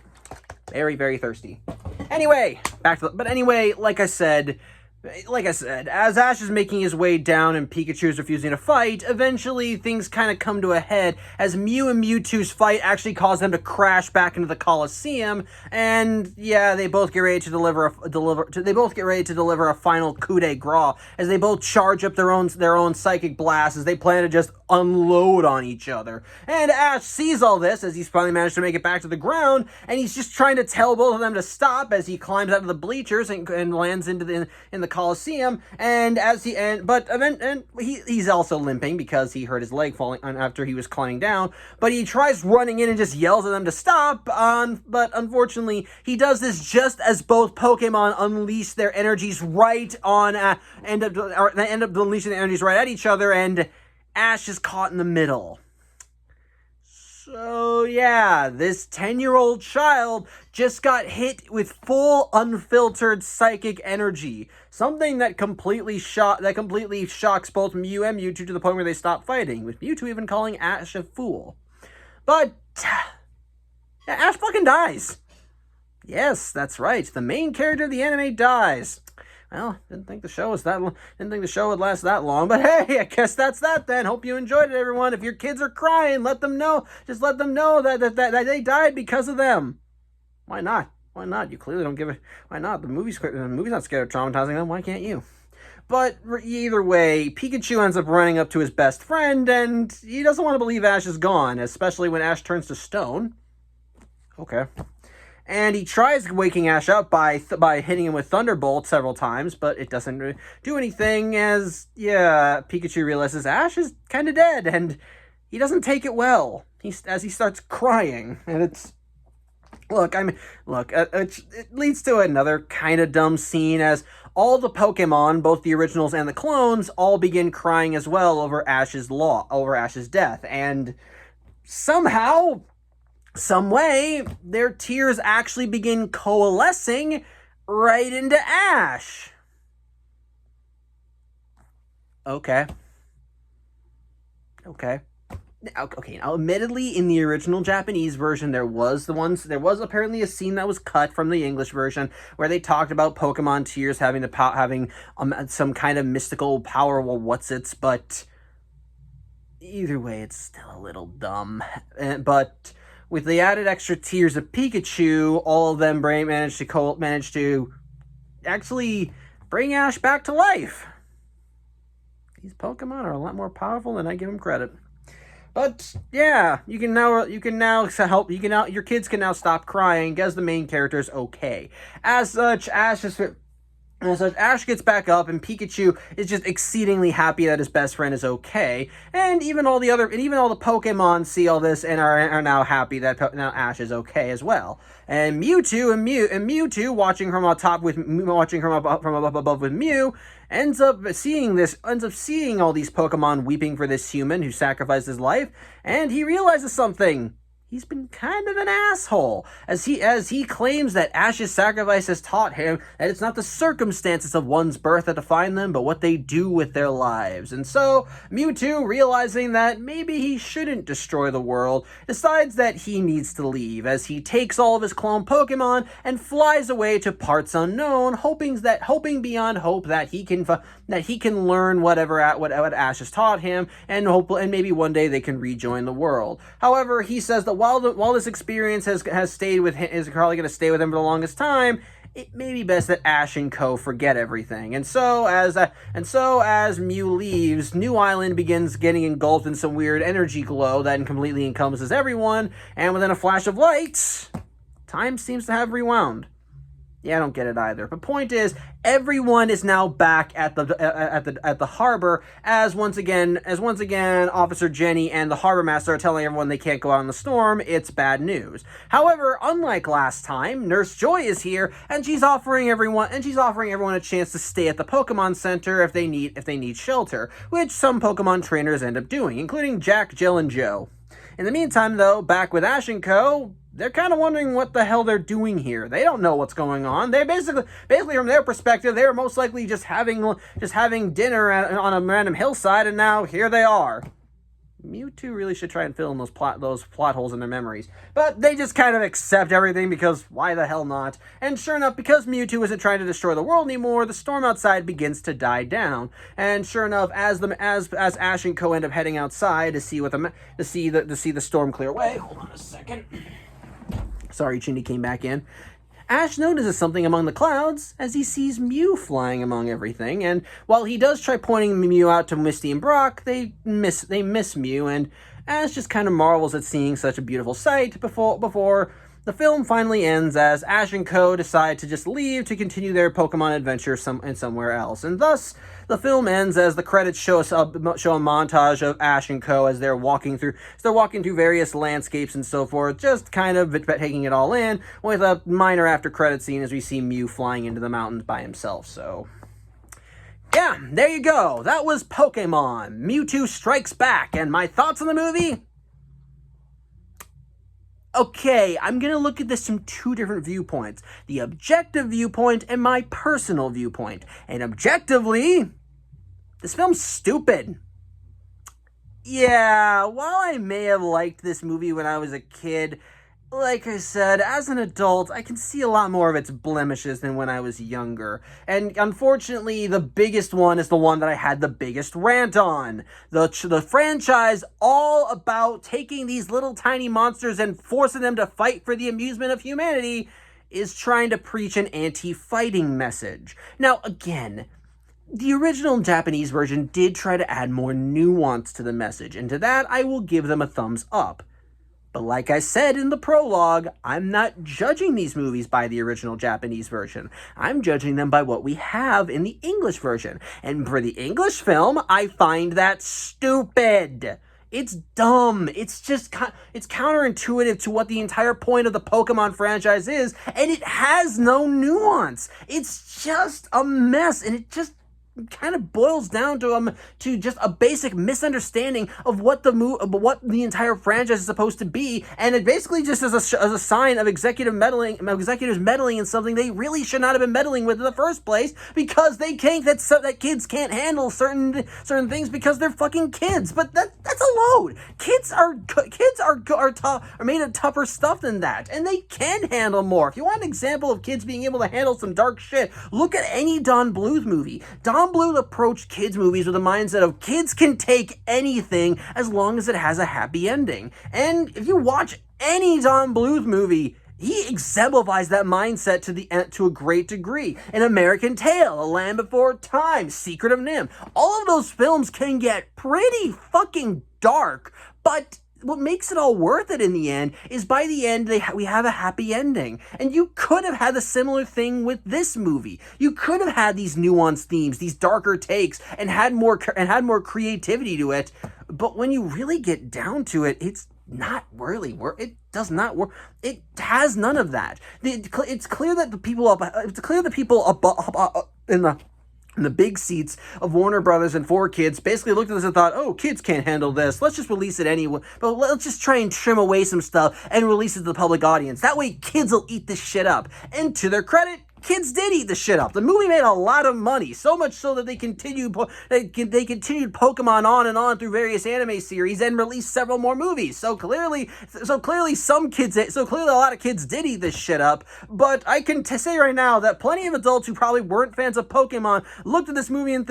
Very, very thirsty. Anyway, like I said, as Ash is making his way down and Pikachu is refusing to fight, eventually things kind of come to a head as Mew and Mewtwo's fight actually caused them to crash back into the Coliseum, and yeah, they both get ready to deliver a final coup de grace as they both charge up their own psychic blasts as they plan to just unload on each other. And Ash sees all this as he's finally managed to make it back to the ground, and he's just trying to tell both of them to stop as he climbs out of the bleachers and lands in the Coliseum. And he's also limping because he hurt his leg falling after he was climbing down. But he tries running in and just yells at them to stop. But unfortunately, he does this just as both Pokemon unleash their energies right on end up unleashing their energies right at each other, and Ash is caught in the middle. So yeah, this 10-year-old child just got hit with full unfiltered psychic energy. Something that completely shocks both Mew and Mewtwo to the point where they stop fighting, with Mewtwo even calling Ash a fool. But Ash fucking dies. Yes, that's right. The main character of the anime dies. Well, didn't think the show would last that long, but hey, I guess that's that then. Hope you enjoyed it, everyone. If your kids are crying, let them know. Just let them know that they died because of them. Why not? Why not? You clearly don't give a... Why not? The movie's not scared of traumatizing them. Why can't you? But either way, Pikachu ends up running up to his best friend, and he doesn't want to believe Ash is gone, especially when Ash turns to stone. Okay. And he tries waking Ash up by hitting him with Thunderbolt several times, but it doesn't do anything as, Pikachu realizes Ash is kind of dead, and he doesn't take it well. As he starts crying, and it's... it leads to another kind of dumb scene as all the Pokemon, both the originals and the clones, all begin crying as well over Ash's death, and somehow... some way, their tears actually begin coalescing right into Ash. Okay. Okay, now admittedly, in the original Japanese version, there was apparently a scene that was cut from the English version where they talked about Pokemon tears having some kind of mystical power. Well, what's its? But either way, it's still a little dumb. But with the added extra tears of Pikachu, all of them managed to actually bring Ash back to life. These Pokemon are a lot more powerful than I give them credit. But yeah, your kids can now stop crying because the main character is okay. As such, Ash gets back up, and Pikachu is just exceedingly happy that his best friend is okay. And even all the Pokemon see all this and are now happy that now Ash is okay as well. And Mewtwo, watching from up above with Mew, ends up seeing all these Pokemon weeping for this human who sacrificed his life, and he realizes something. He's been kind of an asshole, as he claims that Ash's sacrifice has taught him that it's not the circumstances of one's birth that define them, but what they do with their lives. And so, Mewtwo, realizing that maybe he shouldn't destroy the world, decides that he needs to leave, as he takes all of his clone Pokemon and flies away to parts unknown, hoping beyond hope that he can learn what Ash has taught him, and maybe one day they can rejoin the world. However, he says that while this experience is probably going to stay with him for the longest time, it may be best that Ash and co. forget everything. And so as Mew leaves, New Island begins getting engulfed in some weird energy glow that completely encompasses everyone, and within a flash of light, time seems to have rewound. Yeah, I don't get it either. But point is, everyone is now back at the harbor as once again Officer Jenny and the harbor master are telling everyone they can't go out in the storm. It's bad news. However, unlike last time, Nurse Joy is here, and she's offering everyone a chance to stay at the Pokemon Center if they need shelter, which some Pokemon trainers end up doing, including Jack, Jill, and Joe. In the meantime, though, back with Ash and Co., they're kind of wondering what the hell they're doing here. They don't know what's going on. They basically from their perspective, they were most likely just having dinner on a random hillside, and now here they are. Mewtwo really should try and fill in those plot holes in their memories. But they just kind of accept everything because why the hell not? And sure enough, because Mewtwo isn't trying to destroy the world anymore, the storm outside begins to die down. And sure enough, as Ash and Co. end up heading outside to see the storm clear away. Hold on a second. Sorry, Chinny came back in. Ash notices something among the clouds as he sees Mew flying among everything, and while he does try pointing Mew out to Misty and Brock, they miss Mew, and Ash just kind of marvels at seeing such a beautiful sight before the film finally ends as Ash and Co. decide to just leave to continue their Pokemon adventure somewhere else. And thus, the film ends as the credits show a montage of Ash and Co. as they're walking through various landscapes and so forth, just kind of taking it all in, with a minor after credit scene as we see Mew flying into the mountains by himself. So yeah, there you go. That was Pokémon Mewtwo Strikes Back, and my thoughts on the movie? Okay, I'm going to look at this from two different viewpoints. The objective viewpoint and my personal viewpoint. And objectively, this film's stupid. Yeah, while I may have liked this movie when I was a kid, like I said, as an adult, I can see a lot more of its blemishes than when I was younger. And unfortunately, the biggest one is the one that I had the biggest rant on. The franchise all about taking these little tiny monsters and forcing them to fight for the amusement of humanity is trying to preach an anti-fighting message. Now, again, the original Japanese version did try to add more nuance to the message, and to that, I will give them a thumbs up. But like I said in the prologue, I'm not judging these movies by the original Japanese version. I'm judging them by what we have in the English version. And for the English film, I find that stupid. It's dumb. It's counterintuitive to what the entire point of the Pokemon franchise is, and it has no nuance. It's just a mess, and it just kind of boils down to just a basic misunderstanding of what the entire franchise is supposed to be, and it basically just as a sign of executives meddling in something they really should not have been meddling with in the first place, because they think that kids can't handle certain things because they're fucking kids. But that's a load. Kids are made of tougher stuff than that, and they can handle more. If you want an example of kids being able to handle some dark shit, look at any Don Bluth movie. Don Bluth approached kids movies with a mindset of kids can take anything as long as it has a happy ending. And if you watch any Don Bluth movie, he exemplifies that mindset to a great degree. An American Tail, A Land Before Time, Secret of Nim. All of those films can get pretty fucking dark, but what makes it all worth it in the end is by the end we have a happy ending. And you could have had a similar thing with this movie. You could have had these nuanced themes, these darker takes, and had more creativity to it. But when you really get down to it, it's not really work. It does not work. It has none of that. It's clear that the people in the big seats of Warner Brothers and 4Kids basically looked at this and thought, oh, kids can't handle this. Let's just release it anyway. But let's just try and trim away some stuff and release it to the public audience. That way kids will eat this shit up. And to their credit, kids did eat the shit up. The movie made a lot of money, so much so that they continued Pokemon on and on through various anime series and released several more movies. So clearly a lot of kids did eat this shit up. But I can say right now that plenty of adults who probably weren't fans of Pokemon looked at this movie and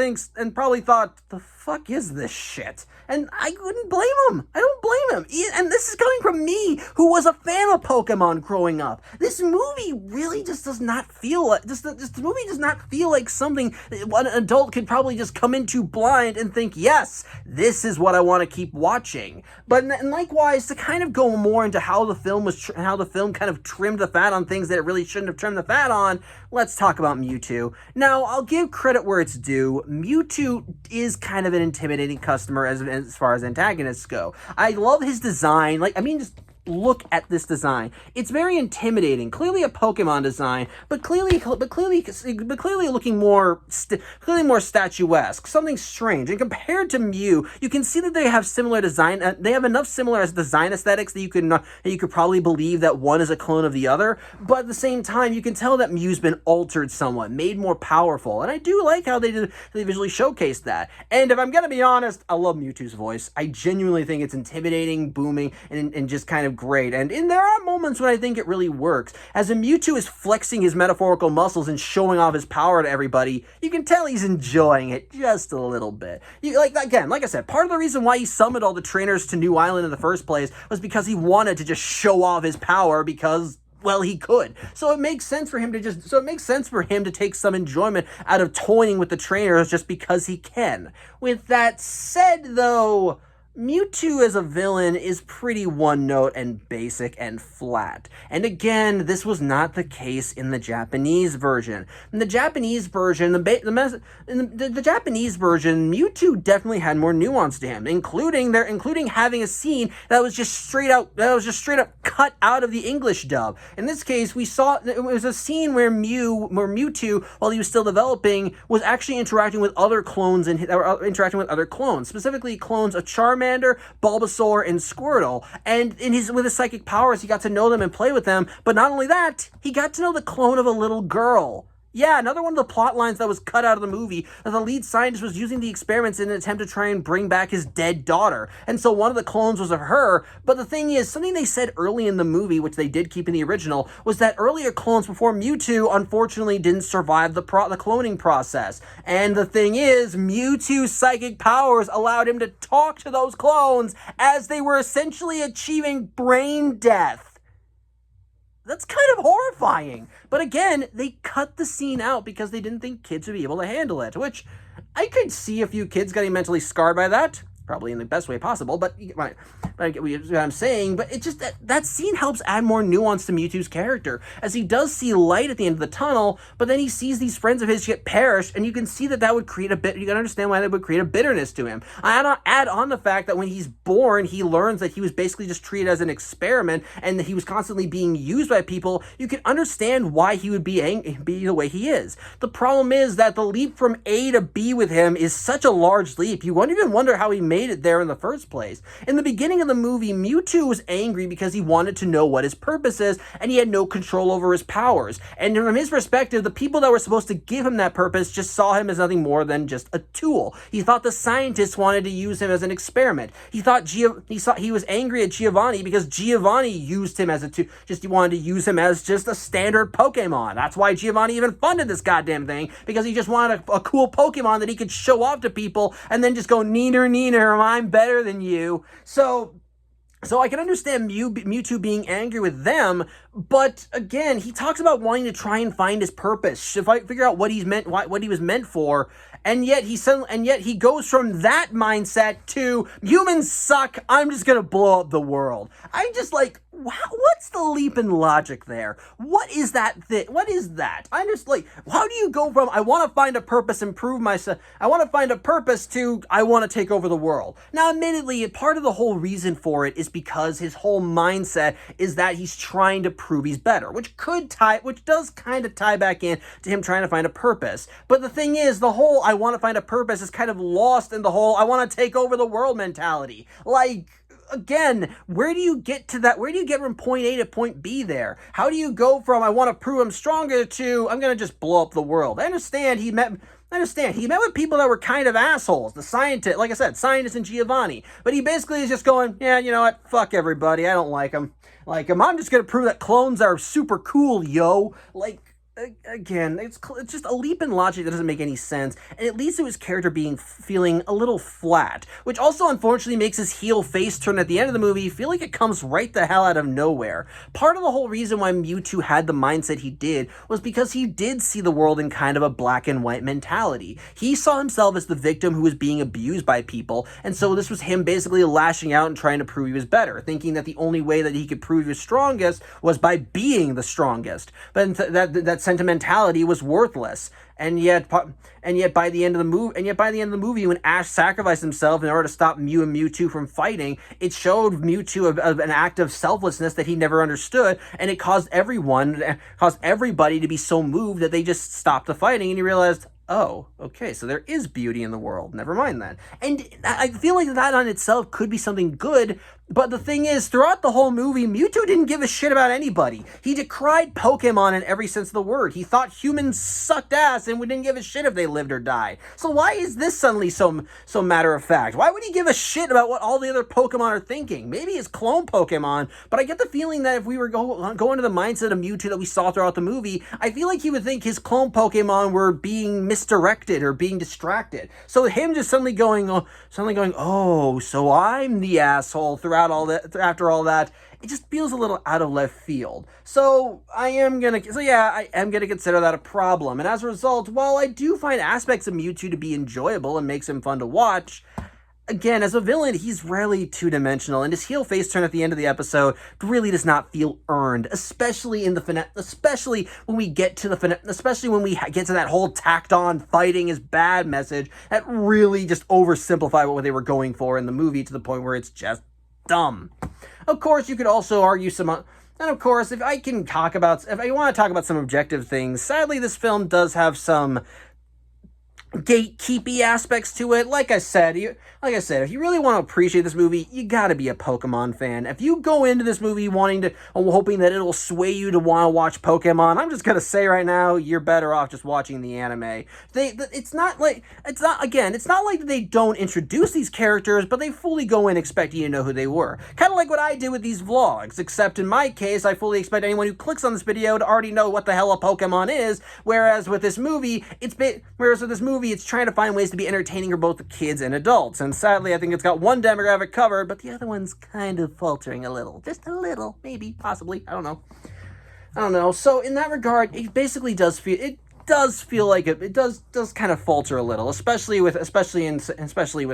probably thought, the fuck is this shit? And I wouldn't blame him. I don't blame him. And this is coming from me, who was a fan of Pokemon growing up. This movie really just does not feel like this movie does not feel like something an adult could probably just come into blind and think, yes, this is what I want to keep watching. But and likewise, to kind of go more into how the film kind of trimmed the fat on things that it really shouldn't have trimmed the fat on, let's talk about Mewtwo. Now, I'll give credit where it's due. Mewtwo is kind of an intimidating customer as far as antagonists go. I love his design. Just look at this design. It's very intimidating. Clearly a Pokemon design, but clearly looking more statuesque, something strange. And compared to Mew, you can see that they have similar design. They have enough similar design aesthetics that you could probably believe that one is a clone of the other. But at the same time, you can tell that Mew's been altered somewhat, made more powerful. And I do like how they visually showcased that. And if I'm gonna be honest, I love Mewtwo's voice. I genuinely think it's intimidating, booming, and just kind of great. And there are moments when I think it really works. As a Mewtwo is flexing his metaphorical muscles and showing off his power to everybody, you can tell he's enjoying it just a little bit. Like I said, part of the reason why he summoned all the trainers to New Island in the first place was because he wanted to just show off his power because, well, he could. So it makes sense for him to take some enjoyment out of toying with the trainers just because he can. With that said, though, Mewtwo as a villain is pretty one-note and basic and flat. And again, this was not the case in the Japanese version. In the Japanese version, the Japanese version, Mewtwo definitely had more nuance to him, including having a scene that was just straight up cut out of the English dub. In this case, we saw it was a scene where Mewtwo, while he was still developing, was actually interacting with other clones specifically clones of Charmander, Bulbasaur, and Squirtle. And with his psychic powers, he got to know them and play with them. But not only that, he got to know the clone of a little girl. Yeah, another one of the plot lines that was cut out of the movie, that the lead scientist was using the experiments in an attempt to try and bring back his dead daughter. And so one of the clones was of her. But the thing is, something they said early in the movie, which they did keep in the original, was that earlier clones before Mewtwo unfortunately didn't survive the cloning process. And the thing is, Mewtwo's psychic powers allowed him to talk to those clones as they were essentially achieving brain death. That's kind of horrifying. But again, they cut the scene out because they didn't think kids would be able to handle it, which I could see a few kids getting mentally scarred by that. probably in the best way possible, but I get what I'm saying. But it just, that scene helps add more nuance to Mewtwo's character, as he does see light at the end of the tunnel, but then he sees these friends of his get perished, and you can see that would create you can understand why that would create a bitterness to him. I add on the fact that when he's born, he learns that he was basically just treated as an experiment, and that he was constantly being used by people. You can understand why he would be the way he is. The problem is that the leap from A to B with him is such a large leap. You won't even wonder how he made it there in the first place. In the beginning of the movie, Mewtwo was angry because he wanted to know what his purpose is, and he had no control over his powers. And from his perspective, the people that were supposed to give him that purpose just saw him as nothing more than just a tool. He thought the scientists wanted to use him as an experiment. He was angry at Giovanni because Giovanni used him as a tool. He wanted to use him as just a standard Pokemon. That's why Giovanni even funded this goddamn thing, because he just wanted a cool Pokemon that he could show off to people and then just go, neener, neener, I'm better than you. So I can understand Mewtwo being angry with them, but again, he talks about wanting to try and find his purpose, figure out what he was meant for, and yet he goes from that mindset to humans suck, I'm just gonna blow up the world. I'm just like, wow, what's the leap in logic there? What is that thing? What is that? I'm just like, how do you go from I want to find a purpose and prove myself, I want to find a purpose, to I want to take over the world? Now, admittedly, part of the whole reason for it is because his whole mindset is that he's trying to prove he's better, which does kind of tie back in to him trying to find a purpose. But the thing is, the whole I want to find a purpose is kind of lost in the whole I want to take over the world mentality. Like, again, where do you get to that? Where do you get from point A to point B there? How do you go from I want to prove I'm stronger to I'm going to just blow up the world? I understand he met with people that were kind of assholes. The scientist, like I said, scientists and Giovanni. But he basically is just going, yeah, you know what? Fuck everybody. I don't like them. I'm just going to prove that clones are super cool, yo. Again, it's just a leap in logic that doesn't make any sense, and it leads to his character feeling a little flat, which also unfortunately makes his heel face turn at the end of the movie feel like it comes right the hell out of nowhere. Part of the whole reason why Mewtwo had the mindset he did was because he did see the world in kind of a black and white mentality. He saw himself as the victim who was being abused by people, and so this was him basically lashing out and trying to prove he was better, thinking that the only way that he could prove he was strongest was by being the strongest. But that sentimentality was worthless, and yet by the end of the movie, when Ash sacrificed himself in order to stop Mew and Mewtwo from fighting, it showed Mewtwo an act of selflessness that he never understood, and it caused everybody to be so moved that they just stopped the fighting, and he realized, oh, okay, so there is beauty in the world. Never mind that. And I feel like that on itself could be something good, but the thing is, throughout the whole movie, Mewtwo didn't give a shit about anybody. He decried Pokemon in every sense of the word. He thought humans sucked ass and we didn't give a shit if they lived or died. So why is this suddenly so matter of fact? Why would he give a shit about what all the other Pokemon are thinking? Maybe his clone Pokemon, but I get the feeling that if we were going to the mindset of Mewtwo that we saw throughout the movie, I feel like he would think his clone Pokemon were being misdirected or being distracted. So him just suddenly going, oh, so I'm the asshole after all that, it just feels a little out of left field. So I am gonna consider that a problem. And as a result, while I do find aspects of Mewtwo to be enjoyable and makes him fun to watch, again, as a villain, he's rarely two-dimensional, and his heel face turn at the end of the episode really does not feel earned, especially when we get to that whole tacked-on fighting is bad message that really just oversimplified what they were going for in the movie to the point where it's just dumb. Of course, you could also argue and of course, if I want to talk about some objective things, sadly, this film does have some gatekeepy aspects to it. Like I said, if you really want to appreciate this movie, you gotta be a Pokemon fan. If you go into this movie hoping that it'll sway you to want to watch Pokemon, I'm just gonna say right now, you're better off just watching the anime. It's not like they don't introduce these characters, but they fully go in expecting you to know who they were. Kind of like what I did with these vlogs, except in my case, I fully expect anyone who clicks on this video to already know what the hell a Pokemon is, whereas with this movie, it's trying to find ways to be entertaining for both the kids and adults. And sadly, I think it's got one demographic covered, but the other one's kind of faltering a little. Just a little, maybe, possibly. I don't know. So in that regard, it basically does feel... does feel like it does kind of falter a little, especially with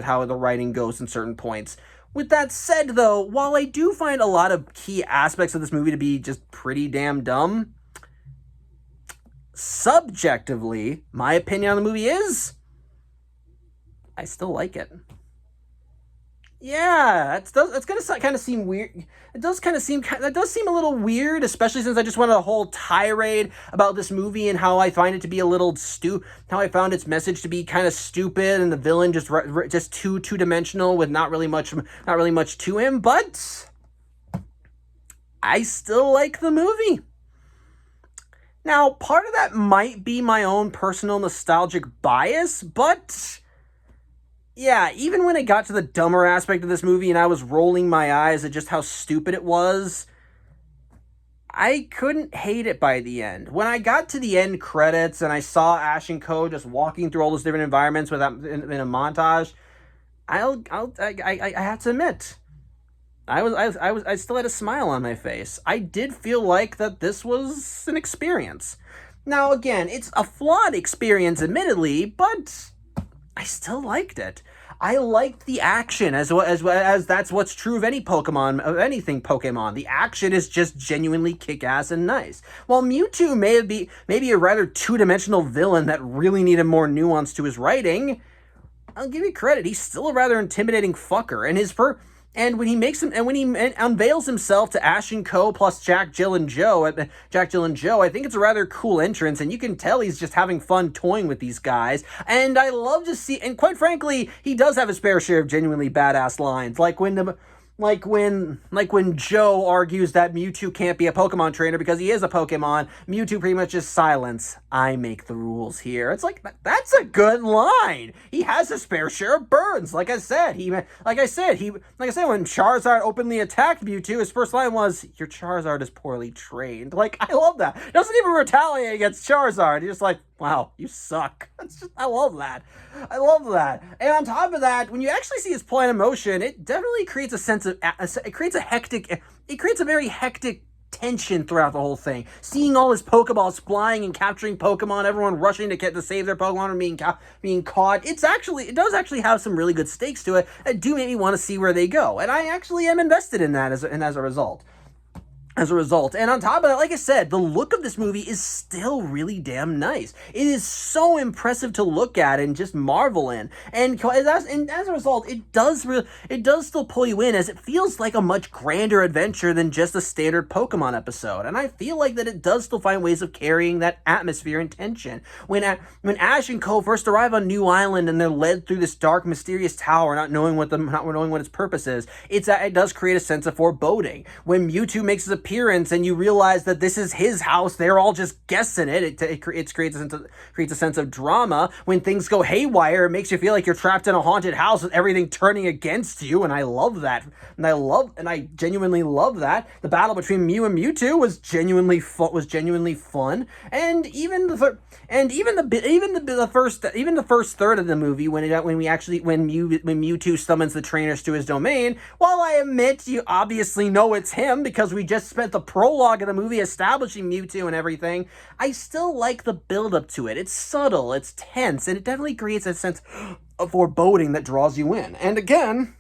how the writing goes in certain points. With that said, though, while I do find a lot of key aspects of this movie to be just pretty damn dumb, subjectively, my opinion on the movie is I still like it. Yeah, it's gonna kind of seem weird. That does seem a little weird, especially since I just went on a whole tirade about this movie and how I find it to be a little how I found its message to be kind of stupid and the villain just two-dimensional with not really much to him. But I still like the movie. Now, part of that might be my own personal nostalgic bias, but yeah, even when it got to the dumber aspect of this movie and I was rolling my eyes at just how stupid it was, I couldn't hate it by the end. When I got to the end credits and I saw Ash and Co. just walking through all those different environments in a montage, I have to admit, I still had a smile on my face. I did feel like that this was an experience. Now, again, it's a flawed experience, admittedly, but I still liked it. I liked the action as that's what's true of anything Pokemon. The action is just genuinely kick-ass and nice. While Mewtwo may be a rather two-dimensional villain that really needed more nuance to his writing, I'll give you credit. He's still a rather intimidating fucker, and when he unveils himself to Ash and Co. plus Jack, Jill, and Joe, I think it's a rather cool entrance, and you can tell he's just having fun toying with these guys. And I love to see, and quite frankly, he does have his fair share of genuinely badass lines, like when Joe argues that Mewtwo can't be a Pokemon trainer because he is a Pokemon. Mewtwo pretty much just silence. I make the rules here. It's like, that's a good line. He has his fair share of burns. Like I said, when Charizard openly attacked Mewtwo, his first line was, "Your Charizard is poorly trained." Like, I love that. He doesn't even retaliate against Charizard. He's just like, "Wow, you suck." I love that. And on top of that, when you actually see his plan in motion, it definitely creates it creates a very hectic tension throughout the whole thing. Seeing all his Pokeballs flying and capturing Pokemon, everyone rushing to save their Pokemon from being caught. It does actually have some really good stakes to it that do make me want to see where they go. And I actually am invested in that as a result. And on top of that, like I said, the look of this movie is still really damn nice. It is so impressive to look at and just marvel in. And as a result, it does still pull you in, as it feels like a much grander adventure than just a standard Pokemon episode. And I feel like that it does still find ways of carrying that atmosphere and tension. When Ash and Co. first arrive on New Island and they're led through this dark, mysterious tower, not knowing what its purpose is, it does create a sense of foreboding. When Mewtwo makes his appearance and you realize that this is his house, they're all just guessing it. It creates a sense of drama. When things go haywire, it makes you feel like you're trapped in a haunted house with everything turning against you, and I love that. And I genuinely love that. The battle between Mew and Mewtwo was genuinely fun. And even the first third of the movie, when Mewtwo summons the trainers to his domain, while I admit you obviously know it's him because we just spent the prologue of the movie establishing Mewtwo and everything, I still like the build-up to it. It's subtle, it's tense, and it definitely creates a sense of foreboding that draws you in. And again,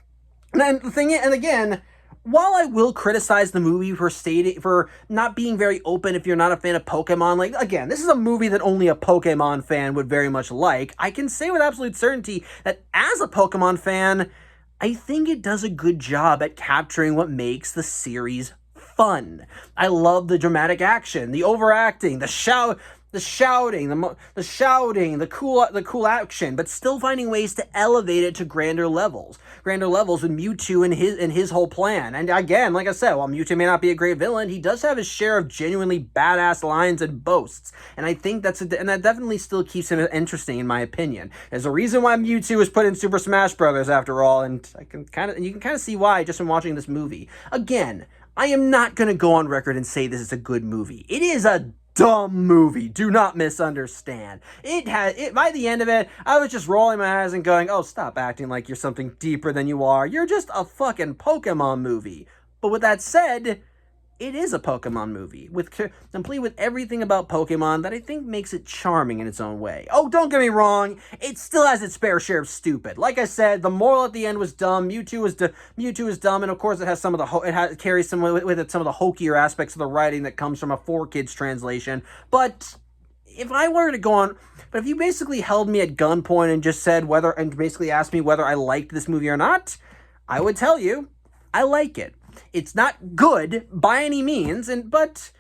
while I will criticize the movie for not being very open if you're not a fan of Pokemon, like, again, this is a movie that only a Pokemon fan would very much like, I can say with absolute certainty that as a Pokemon fan, I think it does a good job at capturing what makes the series fun. I love the dramatic action, the overacting, the shouting, the cool action, but still finding ways to elevate it to grander levels with Mewtwo and his whole plan. And again, like I said, while Mewtwo may not be a great villain, he does have his share of genuinely badass lines and boasts. And I think that definitely still keeps him interesting, in my opinion. There's a reason why Mewtwo was put in Super Smash Bros. After all, and you can kind of see why just from watching this movie. Again, I am not going to go on record and say this is a good movie. It is a dumb movie. Do not misunderstand. By the end of it, I was just rolling my eyes and going, "Oh, stop acting like you're something deeper than you are. You're just a fucking Pokemon movie." But with that said, it is a Pokemon movie, complete with everything about Pokemon that I think makes it charming in its own way. Oh, don't get me wrong, it still has its fair share of stupid. Like I said, the moral at the end was dumb. Mewtwo is dumb, and of course it has some of the it carries some with it some of the hokier aspects of the writing that comes from a 4Kids translation. But if I were to go on, but if you basically held me at gunpoint and just said and basically asked me whether I liked this movie or not, I would tell you I like it. It's not good by any means, but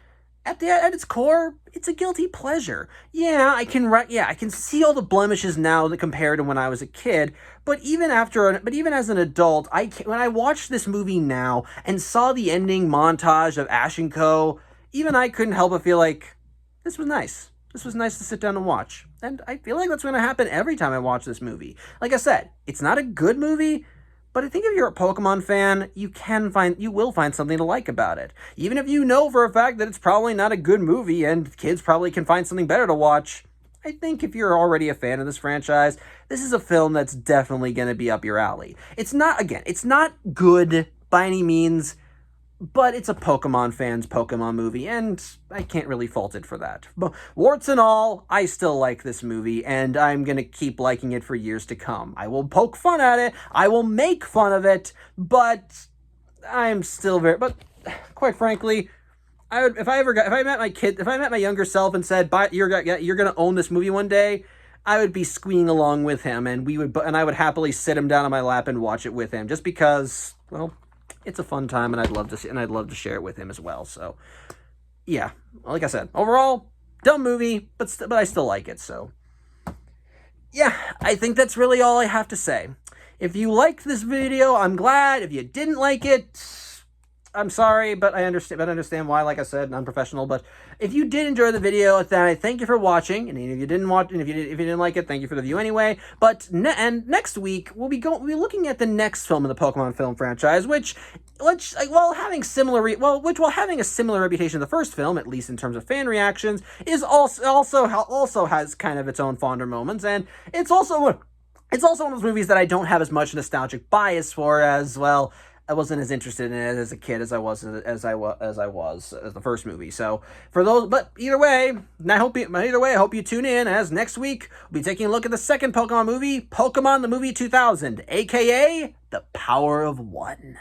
at its core, it's a guilty pleasure. Yeah, I can see all the blemishes now that compared to when I was a kid. But even as an adult, when I watched this movie now and saw the ending montage of Ash and Co., even I couldn't help but feel like this was nice. This was nice to sit down and watch. And I feel like that's going to happen every time I watch this movie. Like I said, it's not a good movie, but I think if you're a Pokemon fan, you will find something to like about it. Even if you know for a fact that it's probably not a good movie and kids probably can find something better to watch, I think if you're already a fan of this franchise, this is a film that's definitely going to be up your alley. It's not good by any means, but it's a Pokemon fan's Pokemon movie, and I can't really fault it for that. But warts and all, I still like this movie, and I'm going to keep liking it for years to come. I will poke fun at it, I will make fun of it, but but quite frankly, if I met my younger self and said, you're going to own this movie one day, I would be squeeing along with him, and I would happily sit him down on my lap and watch it with him, just because, well, it's a fun time, and I'd love to share it with him as well. So, yeah, like I said, overall, dumb movie, but I still like it. So, yeah, I think that's really all I have to say. If you liked this video, I'm glad. If you didn't like it, I'm sorry, but I understand why. Like I said, unprofessional. But if you did enjoy the video, then I thank you for watching. And if you didn't watch, and if you didn't like it, thank you for the view anyway. But and next week we'll be looking at the next film in the Pokemon film franchise, which while having a similar reputation to the first film, at least in terms of fan reactions, is also has kind of its own fonder moments, and it's also one of those movies that I don't have as much nostalgic bias for, as well. I wasn't as interested in it as a kid as I was as the first movie. So but either way, I hope you tune in, as next week we'll be taking a look at the second Pokemon movie, Pokemon the Movie 2000, aka The Power of One.